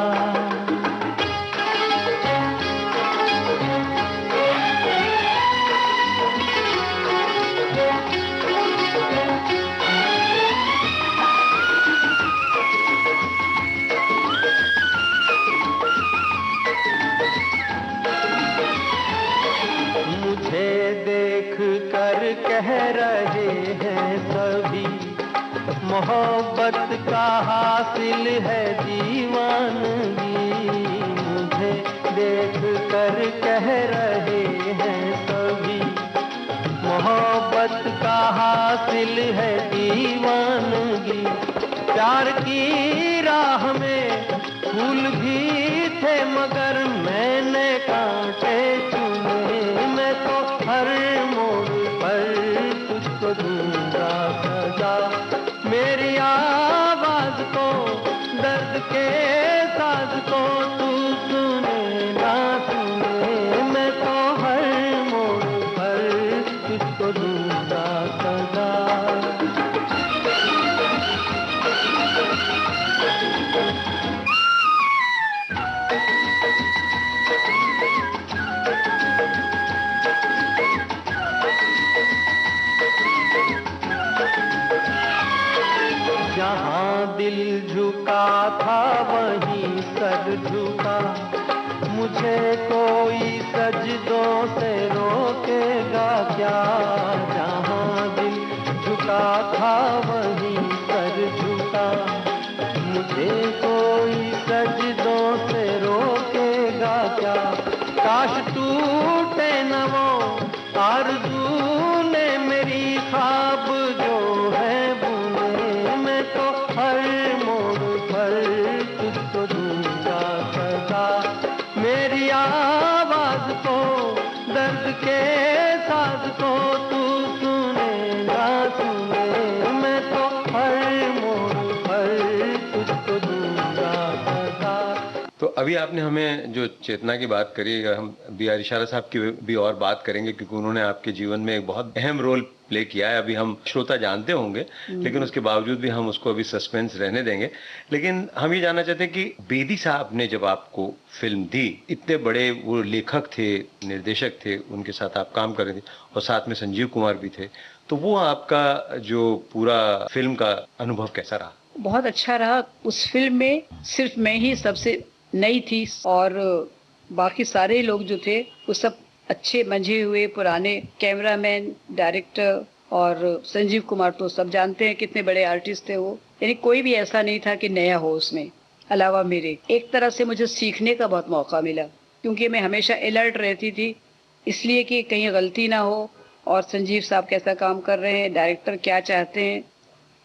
S10: मुझे देख कर कह रहे हैं सभी, मोहब्बत का हासिल है दीवानगी। मुझे देख कर कह रहे हैं सभी, मोहब्बत का हासिल है दीवानगी। प्यार की राह में फूल भी थे मगर मैंने कांटे चुने, मैं तो हर मोड़ पर तुझको दूंगा सदा। मेरी आवाज को, दर्द के साज को तू सुने ना सुने, मैं तो हर मोड़ पर तुझको दूंगा सदा। जहाँ दिल झुका था वहीं सर झुका, मुझे कोई सजदों से रोकेगा क्या। जहाँ दिल झुका था वहीं सर झुका, मुझे कोई सजदों से रोकेगा क्या। काश टूटे न वो आरज़ू ने मेरी ख्वाब जो है बुने, मैं तो हर मोड़ पर तुझको दूंगा सदा। मेरी आवाज को, दर्द के साज को तू सुने ना सुने, मैं तो हर मोड़ पर तुझको दूंगा सदा।
S7: तो अभी आपने हमें जो चेतना की बात करी, हम B.R. इशारा साहब की भी और बात करेंगे, क्योंकि उन्होंने आपके जीवन में एक बहुत अहम रोल प्ले किया है। अभी हम श्रोता जानते होंगे, लेकिन उसके बावजूद भी हम उसको अभी सस्पेंस रहने देंगे। लेकिन हम ये जानना चाहते हैं कि बेदी साहब ने जब आपको फिल्म दी, इतने बड़े वो लेखक थे, निर्देशक थे, उनके साथ आप काम कर रहे थे, और साथ में संजीव कुमार भी थे, तो वो आपका जो पूरा फिल्म का अनुभव कैसा रहा?
S8: बहुत अच्छा रहा। उस फिल्म में सिर्फ मैं ही सबसे नई थी और बाकी सारे लोग जो थे वो सब अच्छे मंझे हुए पुराने कैमरामैन, डायरेक्टर और संजीव कुमार तो सब जानते हैं कितने बड़े आर्टिस्ट थे वो। यानी कोई भी ऐसा नहीं था कि नया हो उसमें, अलावा मेरे। एक तरह से मुझे सीखने का बहुत मौका मिला क्योंकि मैं हमेशा अलर्ट रहती थी, इसलिए कि कहीं गलती ना हो और संजीव साहब कैसा काम कर रहे हैं, डायरेक्टर क्या चाहते हैं,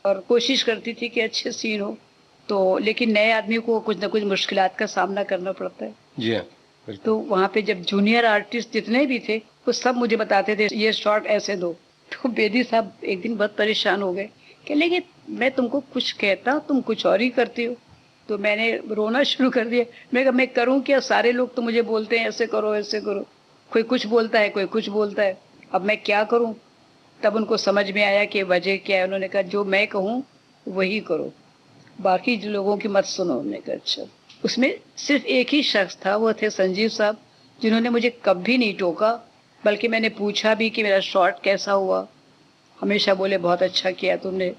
S8: और कोशिश करती थी कि अच्छे सीन हो। तो लेकिन नए आदमी को कुछ ना कुछ मुश्किलात का सामना करना पड़ता है।
S7: जी हाँ।
S8: तो वहाँ पे जब जूनियर आर्टिस्ट जितने भी थे वो सब मुझे बताते थे ये शॉट ऐसे दो। तो बेदी साहब एक दिन बहुत परेशान हो गए, कहने लगे मैं तुमको कुछ कहता तुम कुछ और ही करती हो। तो मैंने रोना शुरू कर दिया। मैं कहा मैं करूँ क्या, सारे लोग तो मुझे बोलते हैं ऐसे करो ऐसे करो, कोई कुछ बोलता है कोई कुछ बोलता है, अब मैं क्या करूँ। तब उनको समझ में आया कि वजह क्या है। उन्होंने कहा जो मैं कहूँ वही करो, बाकी जो लोगों की मत सुनो। उन्होंने कहा अच्छा। उसमें सिर्फ एक ही शख्स था, वो थे संजीव साहब, जिन्होंने मुझे कभी नहीं टोका, बल्कि मैंने पूछा भी कि मेरा शॉट कैसा हुआ। हमेशा बोले बहुत अच्छा किया तुमने,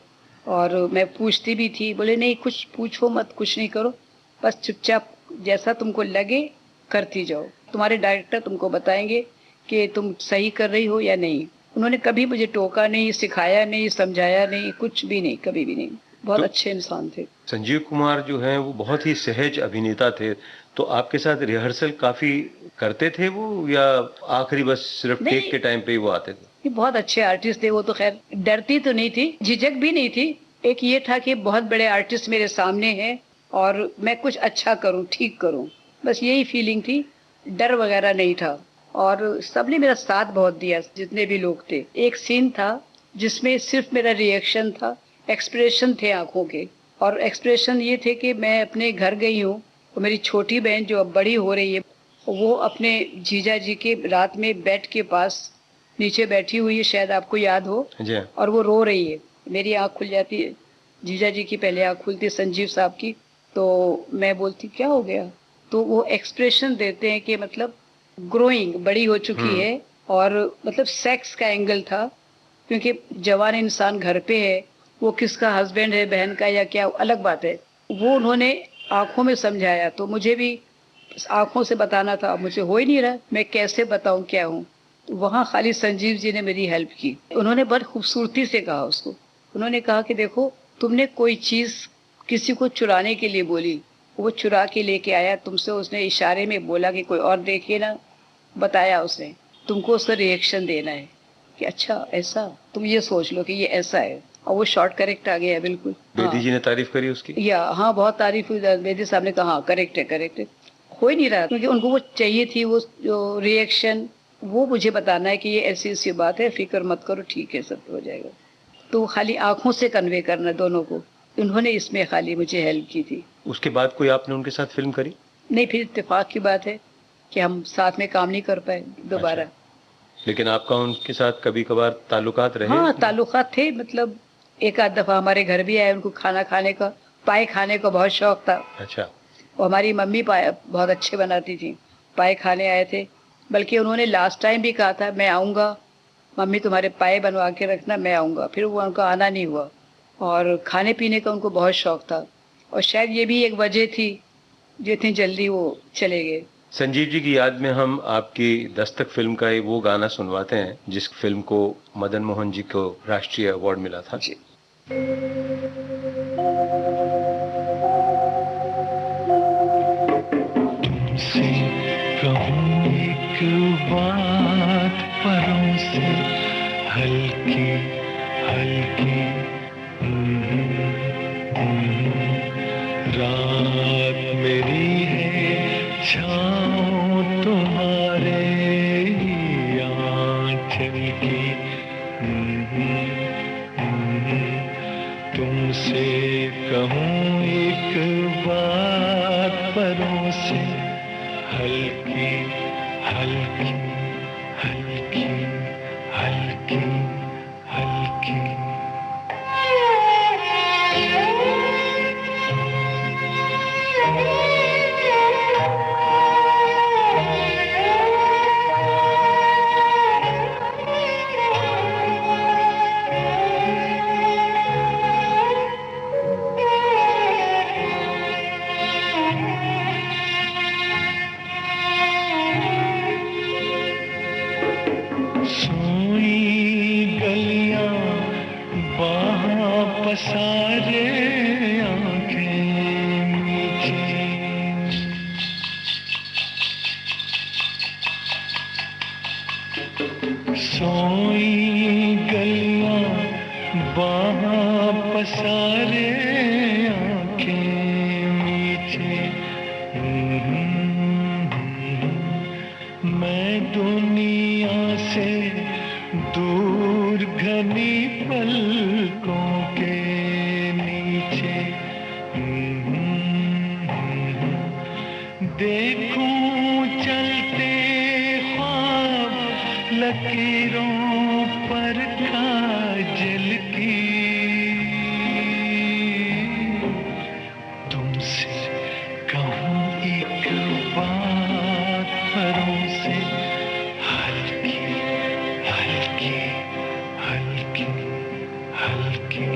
S8: और मैं पूछती भी थी, बोले नहीं कुछ पूछो मत, कुछ नहीं करो, बस चुपचाप जैसा तुमको लगे करती जाओ, तुम्हारे डायरेक्टर तुमको बताएंगे कि तुम सही कर रही हो या नहीं। उन्होंने कभी मुझे टोका नहीं, सिखाया नहीं, समझाया नहीं, कुछ भी नहीं, कभी भी नहीं। बहुत अच्छे इंसान थे।
S7: संजीव कुमार जो हैं वो बहुत ही सहज अभिनेता थे, तो आपके साथ रिहर्सल काफी करते थे वो, या आखिरी बस सिर्फ टेक के टाइम पे ही वो आते थे?
S8: ये बहुत अच्छे आर्टिस्ट थे वो। तो खैर डरती तो नहीं थी, झिझक भी नहीं थी। एक ये था कि बहुत बड़े आर्टिस्ट मेरे सामने हैं और मैं कुछ अच्छा करूं, ठीक करूं, बस यही फीलिंग थी, डर वगैरह नहीं था। और सबने मेरा साथ बहुत दिया, जितने भी लोग थे। एक सीन था जिसमें सिर्फ मेरा रिएक्शन था, एक्सप्रेशन थे आंखों के, और एक्सप्रेशन ये थे कि मैं अपने घर गई हूँ और मेरी छोटी बहन जो अब बड़ी हो रही है वो अपने जीजा जी के रात में बेड के पास नीचे बैठी हुई है, शायद आपको याद हो, और वो रो रही है। मेरी आंख खुल जाती है, जीजा जी की पहले आंख खुलती है, संजीव साहब की। तो मैं बोलती क्या हो गया, तो वो एक्सप्रेशन देते हैं कि मतलब ग्रोइंग, बड़ी हो चुकी है, और मतलब सेक्स का एंगल था, क्योंकि जवान इंसान घर पे है, वो किसका हस्बैंड है, बहन का या क्या, अलग बात है। वो उन्होंने आंखों में समझाया, तो मुझे भी आंखों से बताना था, मुझे हो ही नहीं रहा, मैं कैसे बताऊं क्या हूँ। तो वहाँ खाली संजीव जी ने मेरी हेल्प की। उन्होंने बहुत खूबसूरती से कहा उसको। उन्होंने कहा कि देखो तुमने कोई चीज किसी को चुराने के लिए बोली, वो चुरा के लेके आया तुमसे, उसने इशारे में बोला कि कोई और देखे ना, बताया उसने, तुमको उसका रिएक्शन देना है कि अच्छा ऐसा, तुम ये सोच लो कि ये ऐसा है, और वो शॉर्ट करेक्ट आ गया बिल्कुल।
S7: बेदी जी ने तारीफ करी उसकी?
S8: या हाँ, बहुत तारीफ हुई। बेदी साहब ने कहा हाँ करेक्ट है, करेक्ट है। हो ही नहीं रहा, क्योंकि उनको वो चाहिए थी, वो जो रिएक्शन, वो मुझे बताना है कि ये ऐसी ऐसी बात है, फिक्र मत करो, ठीक है, सब हो जाएगा। तो खाली आंखों से कन्वे करना दोनों को, उन्होंने इसमें खाली मुझे हेल्प की थी।
S7: उसके बाद कोई आपने उनके साथ फिल्म करी?
S8: नहीं, फिर इत्तेफाक की बात है कि हम साथ में काम नहीं कर पाए दोबारा।
S7: अच्छा। लेकिन आपका उनके साथ कभी कभार ताल्लुकात रहे?
S8: हाँ, ताल्लुकात थे, मतलब एक आध दफा हमारे घर भी आए, उनको खाना खाने का, पाए खाने का बहुत शौक था।
S7: अच्छा।
S8: और हमारी मम्मी पाए बहुत अच्छे बनाती थी, पाए खाने आए थे। बल्कि उन्होंने लास्ट टाइम भी कहा था मैं आऊँगा, मम्मी तुम्हारे पाए बनवा के रखना, मैं आऊँगा। फिर वो उनका आना नहीं हुआ। और खाने पीने का उनको बहुत शौक था, और शायद ये भी एक वजह थी जो इतनी जल्दी वो चले गए।
S7: संजीव जी की याद में हम आपकी दस्तक फिल्म का वो गाना सुनवाते हैं जिस फिल्म को मदन मोहन जी को राष्ट्रीय अवार्ड मिला था। जी।
S10: तुमसे कहूँ एक बात परों से हल्की हल्की, रात मेरी है छाँव तुम्हारे आँचल की, तुमसे कहूँ एक बात परों से हल्की हल्की हल्की हल्की हल्की। पसारे आंखें मीठी, सोई गलियां बाहां पसारे आंखें मीठी। मैं दुनिया से दूर घनी पलकों के नीचे देखूं चलते ख्वाब लकीरों पर काजल की। तुमसे कहूं एक बात परों से, हल्की हल्की हल्की हल्की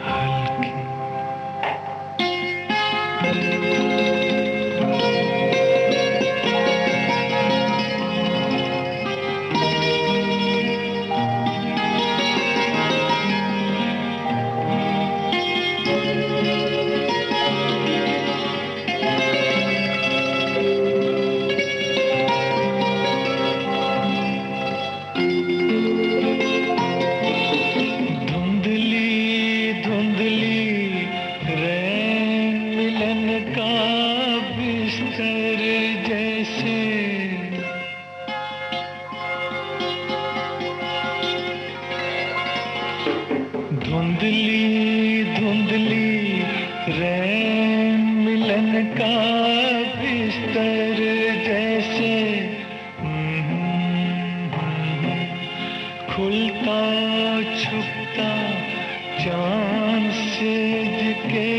S10: हल्की। धुंधली धुंधली रैन मिलन का बिस्तर जैसे खुलता छुपता चांद सेज के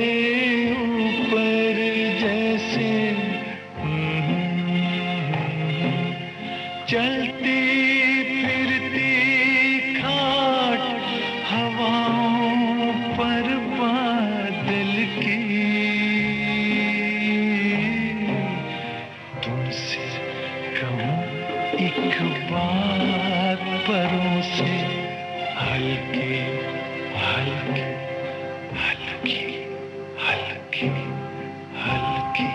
S10: ऊपर जैसे चलती फिरती खाट हवाओं पर बादल की। तुमसे कहूं एक बात परों से, हल्की हल्की हल्की हल्की हल्की।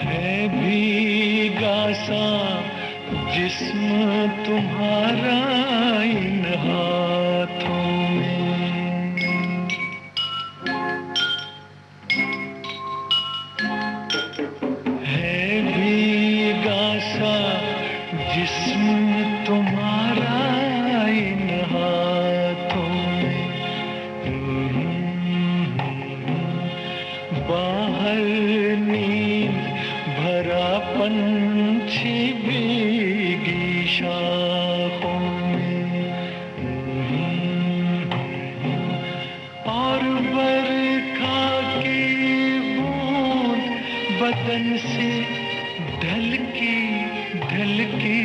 S10: है भीगा सा जिस्म तुम्हारा इन हाथों में, है भीगा सा जिस्म तुम्हारा इन हाथों में। बाहर नींद भरा पंछी भीगी शाखों में, और बरखा की बूंद बदन से ढलकी ढलकी।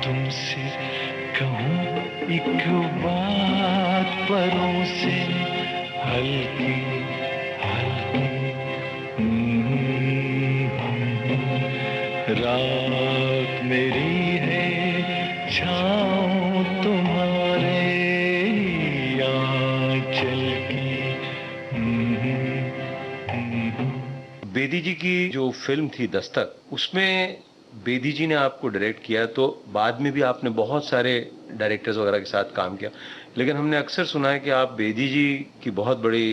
S10: तुमसे कहूं एक बात परों से, हल्की हल्की। रात मेरी है छाँव तुम्हारे आंचल की।
S7: बेदी जी की जो फिल्म थी दस्तक, उसमें बेदी जी ने आपको डायरेक्ट किया, तो बाद में भी आपने बहुत सारे डायरेक्टर्स वगैरह के साथ काम किया, लेकिन हमने अक्सर सुना है कि आप बेदी जी की बहुत बड़ी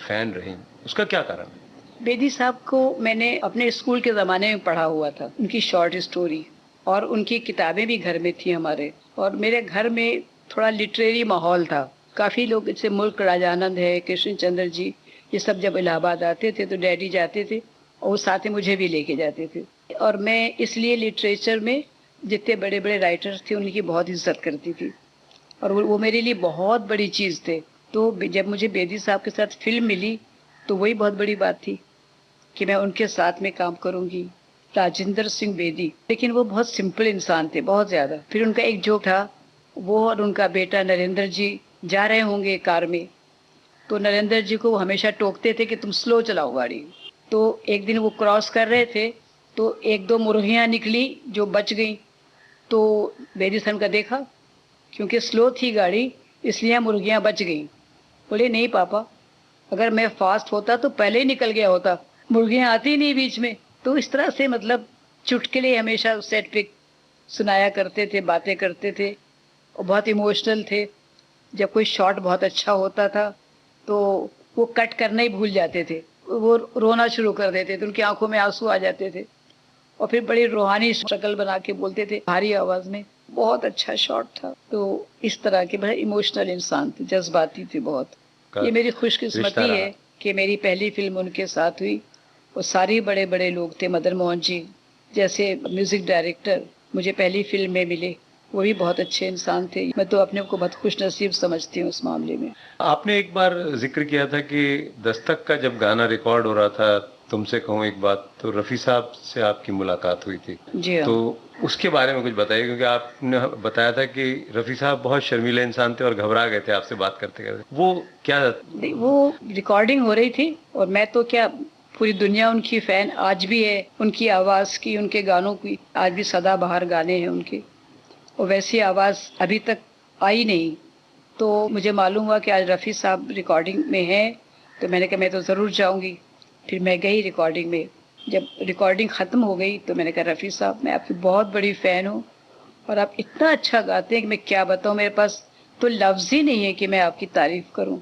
S7: फैन रही। उसका क्या कारण है?
S8: बेदी साहब को मैंने अपने स्कूल के ज़माने में पढ़ा हुआ था, उनकी शॉर्ट स्टोरी और उनकी किताबें भी घर में थी हमारे। और मेरे घर में थोड़ा लिटरेरी माहौल था, काफ़ी लोग, जैसे मुल्क राजानंद है, कृष्ण चंद्र जी, ये सब जब इलाहाबाद आते थे तो डैडी जाते थे और साथ ही मुझे भी लेके जाते थे। और मैं इसलिए लिटरेचर में जितने बड़े बड़े राइटर्स थे उनकी बहुत इज्जत करती थी, और वो मेरे लिए बहुत बड़ी चीज़ थे। तो जब मुझे बेदी साहब के साथ फिल्म मिली तो वही बहुत बड़ी बात थी कि मैं उनके साथ में काम करूंगी। राजेंद्र सिंह बेदी, लेकिन वो बहुत सिंपल इंसान थे, बहुत ज्यादा। फिर उनका एक जोक था, वो और उनका बेटा नरेंद्र जी जा रहे होंगे कार में, तो नरेंद्र जी को वो हमेशा टोकते थे कि तुम स्लो चलाओ गाड़ी। तो एक दिन वो क्रॉस कर रहे थे तो एक दो मुर्गियां निकली जो बच गई। तो बेदी साहब का देखा, क्योंकि स्लो थी गाड़ी इसलिए मुर्गियां बच गई। बोले नहीं पापा, अगर मैं फास्ट होता तो पहले ही निकल गया होता, मुर्गियां आती नहीं बीच में। तो इस तरह से मतलब चुटकुले हमेशा सेट पे सुनाया करते थे, बातें करते थे और बहुत इमोशनल थे। जब कोई शॉट बहुत अच्छा होता था तो वो कट करना ही भूल जाते थे, वो रोना शुरू कर देते थे, उनकी आंखों में आंसू आ जाते थे और फिर बड़ी रूहानी शक्ल बना के बोलते थे भारी आवाज में, बहुत अच्छा शॉट था। तो इस तरह के बड़े इमोशनल इंसान थे, जज्बाती थे बहुत। ये मेरी खुशकिस्मती है कि मेरी पहली फिल्म उनके साथ हुई और सारे बड़े बड़े लोग थे। मदन मोहन जी जैसे म्यूजिक डायरेक्टर मुझे पहली फिल्म में मिले, वो भी बहुत अच्छे इंसान थे। मैं तो अपने को बहुत खुश नसीब समझती हूँ उस मामले में।
S7: आपने एक बार जिक्र किया था कि दस्तक का जब गाना रिकॉर्ड हो रहा था, तुमसे कहूँ एक बात, तो रफी साहब से आपकी मुलाकात हुई थी।
S8: जी हाँ।
S7: तो उसके बारे में कुछ बताइए, क्योंकि आपने बताया था कि रफी साहब बहुत शर्मीले इंसान थे और घबरा गए थे आपसे बात करते करते। वो क्या?
S8: वो रिकॉर्डिंग हो रही थी और मैं तो क्या, पूरी दुनिया उनकी फैन आज भी है, उनकी आवाज की, उनके गानों की आज भी सदाबहार गाने हैं उनके, और वैसी आवाज अभी तक आई नहीं। तो मुझे मालूम हुआ कि आज रफ़ी साहब रिकॉर्डिंग में हैं, तो मैंने कहा मैं तो ज़रूर जाऊंगी। फिर मैं गई रिकॉर्डिंग में। जब रिकॉर्डिंग ख़त्म हो गई तो मैंने कहा रफ़ी साहब मैं आपकी बहुत बड़ी फ़ैन हूँ और आप इतना अच्छा गाते हैं कि मैं क्या बताऊँ, मेरे पास तो लफ्ज़ ही नहीं है कि मैं आपकी तारीफ़ करूँ।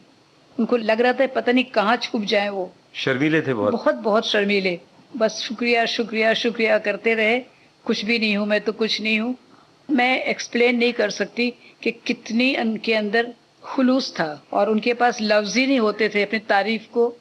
S8: उनको लग रहा था पता नहीं कहाँ छुप जाए, वो
S7: शर्मीले थे बहुत
S8: बहुत बहुत शर्मीले, बस शुक्रिया शुक्रिया शुक्रिया करते रहे, कुछ भी नहीं हूँ मैं तो कुछ नहीं हूँ। मैं एक्सप्लेन नहीं कर सकती कि कितनी उनके अंदर खुलूस था और उनके पास लफ्ज़ ही नहीं होते थे अपनी तारीफ को,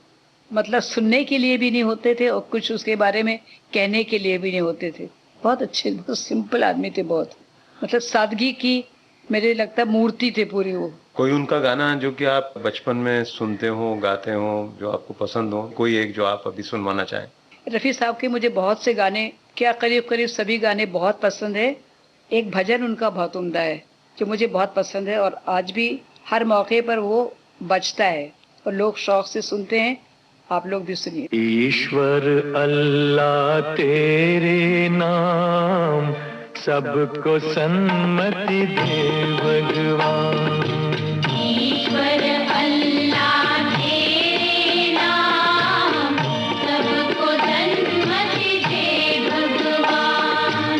S8: मतलब सुनने के लिए भी नहीं होते थे और कुछ उसके बारे में कहने के लिए भी नहीं होते थे। बहुत अच्छे, बहुत सिंपल आदमी थे, बहुत मतलब सादगी की मेरे लगता मूर्ति थे पूरी वो।
S7: कोई उनका गाना जो कि आप बचपन में सुनते हो, गाते हो, जो आपको पसंद हो, कोई एक जो आप अभी सुनवाना चाहें?
S8: रफ़ी साहब के मुझे बहुत से गाने, क्या करीब करीब सभी गाने बहुत पसंद है। एक भजन उनका बहुत उम्दा है जो मुझे बहुत पसंद है और आज भी हर मौके पर वो बजता है और लोग शौक से सुनते हैं। आप लोग भी सुनिए।
S10: ईश्वर अल्लाह तेरे नाम सबको सन्मति दे भगवान।
S5: ईश्वर अल्लाह तेरे नाम सबको सन्मति दे भगवान।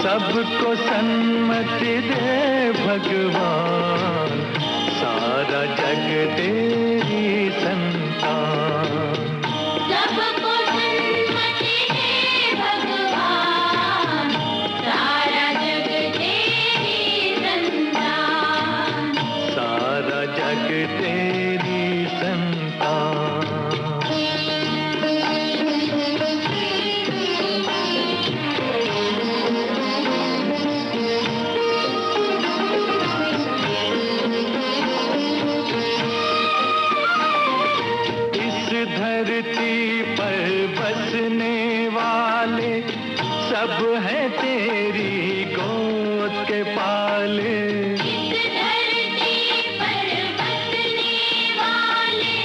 S10: सबको सन्मति दे भगवान, सारा जग तेरी संतान।
S5: सबको सन्मति दे भगवान, सारा जग तेरी संतान।
S10: सारा जग तेरी संतान। धरती पर बसने वाले सब हैं तेरी गोद के पाले।
S5: इस धरती पर बसने वाले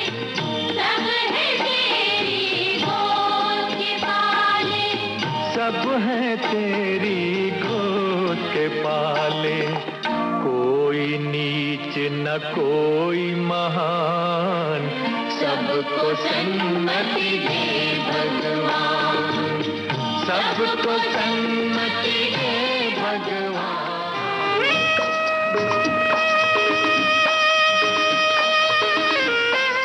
S5: सब हैं तेरी गोद के पाले।
S10: सब हैं तेरी गोद के पाले। कोई नीच न कोई महान, सबको सन्मति दे भगवान। सबको सन्मति दे भगवान।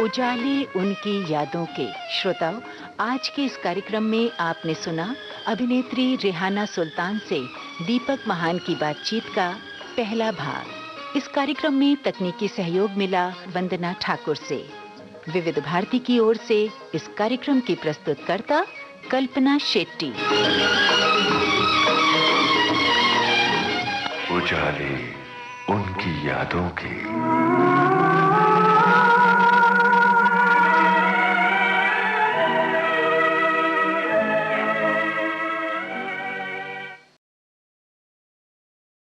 S4: उजाले उनकी यादों के। श्रोताओं, आज के इस कार्यक्रम में आपने सुना अभिनेत्री रेहाना सुल्तान से दीपक महान की बातचीत का पहला भाग। इस कार्यक्रम में तकनीकी सहयोग मिला वंदना ठाकुर से। विविध भारती की ओर से इस कार्यक्रम की प्रस्तुतकर्ता कल्पना शेट्टी।
S1: उजाले उनकी यादों के।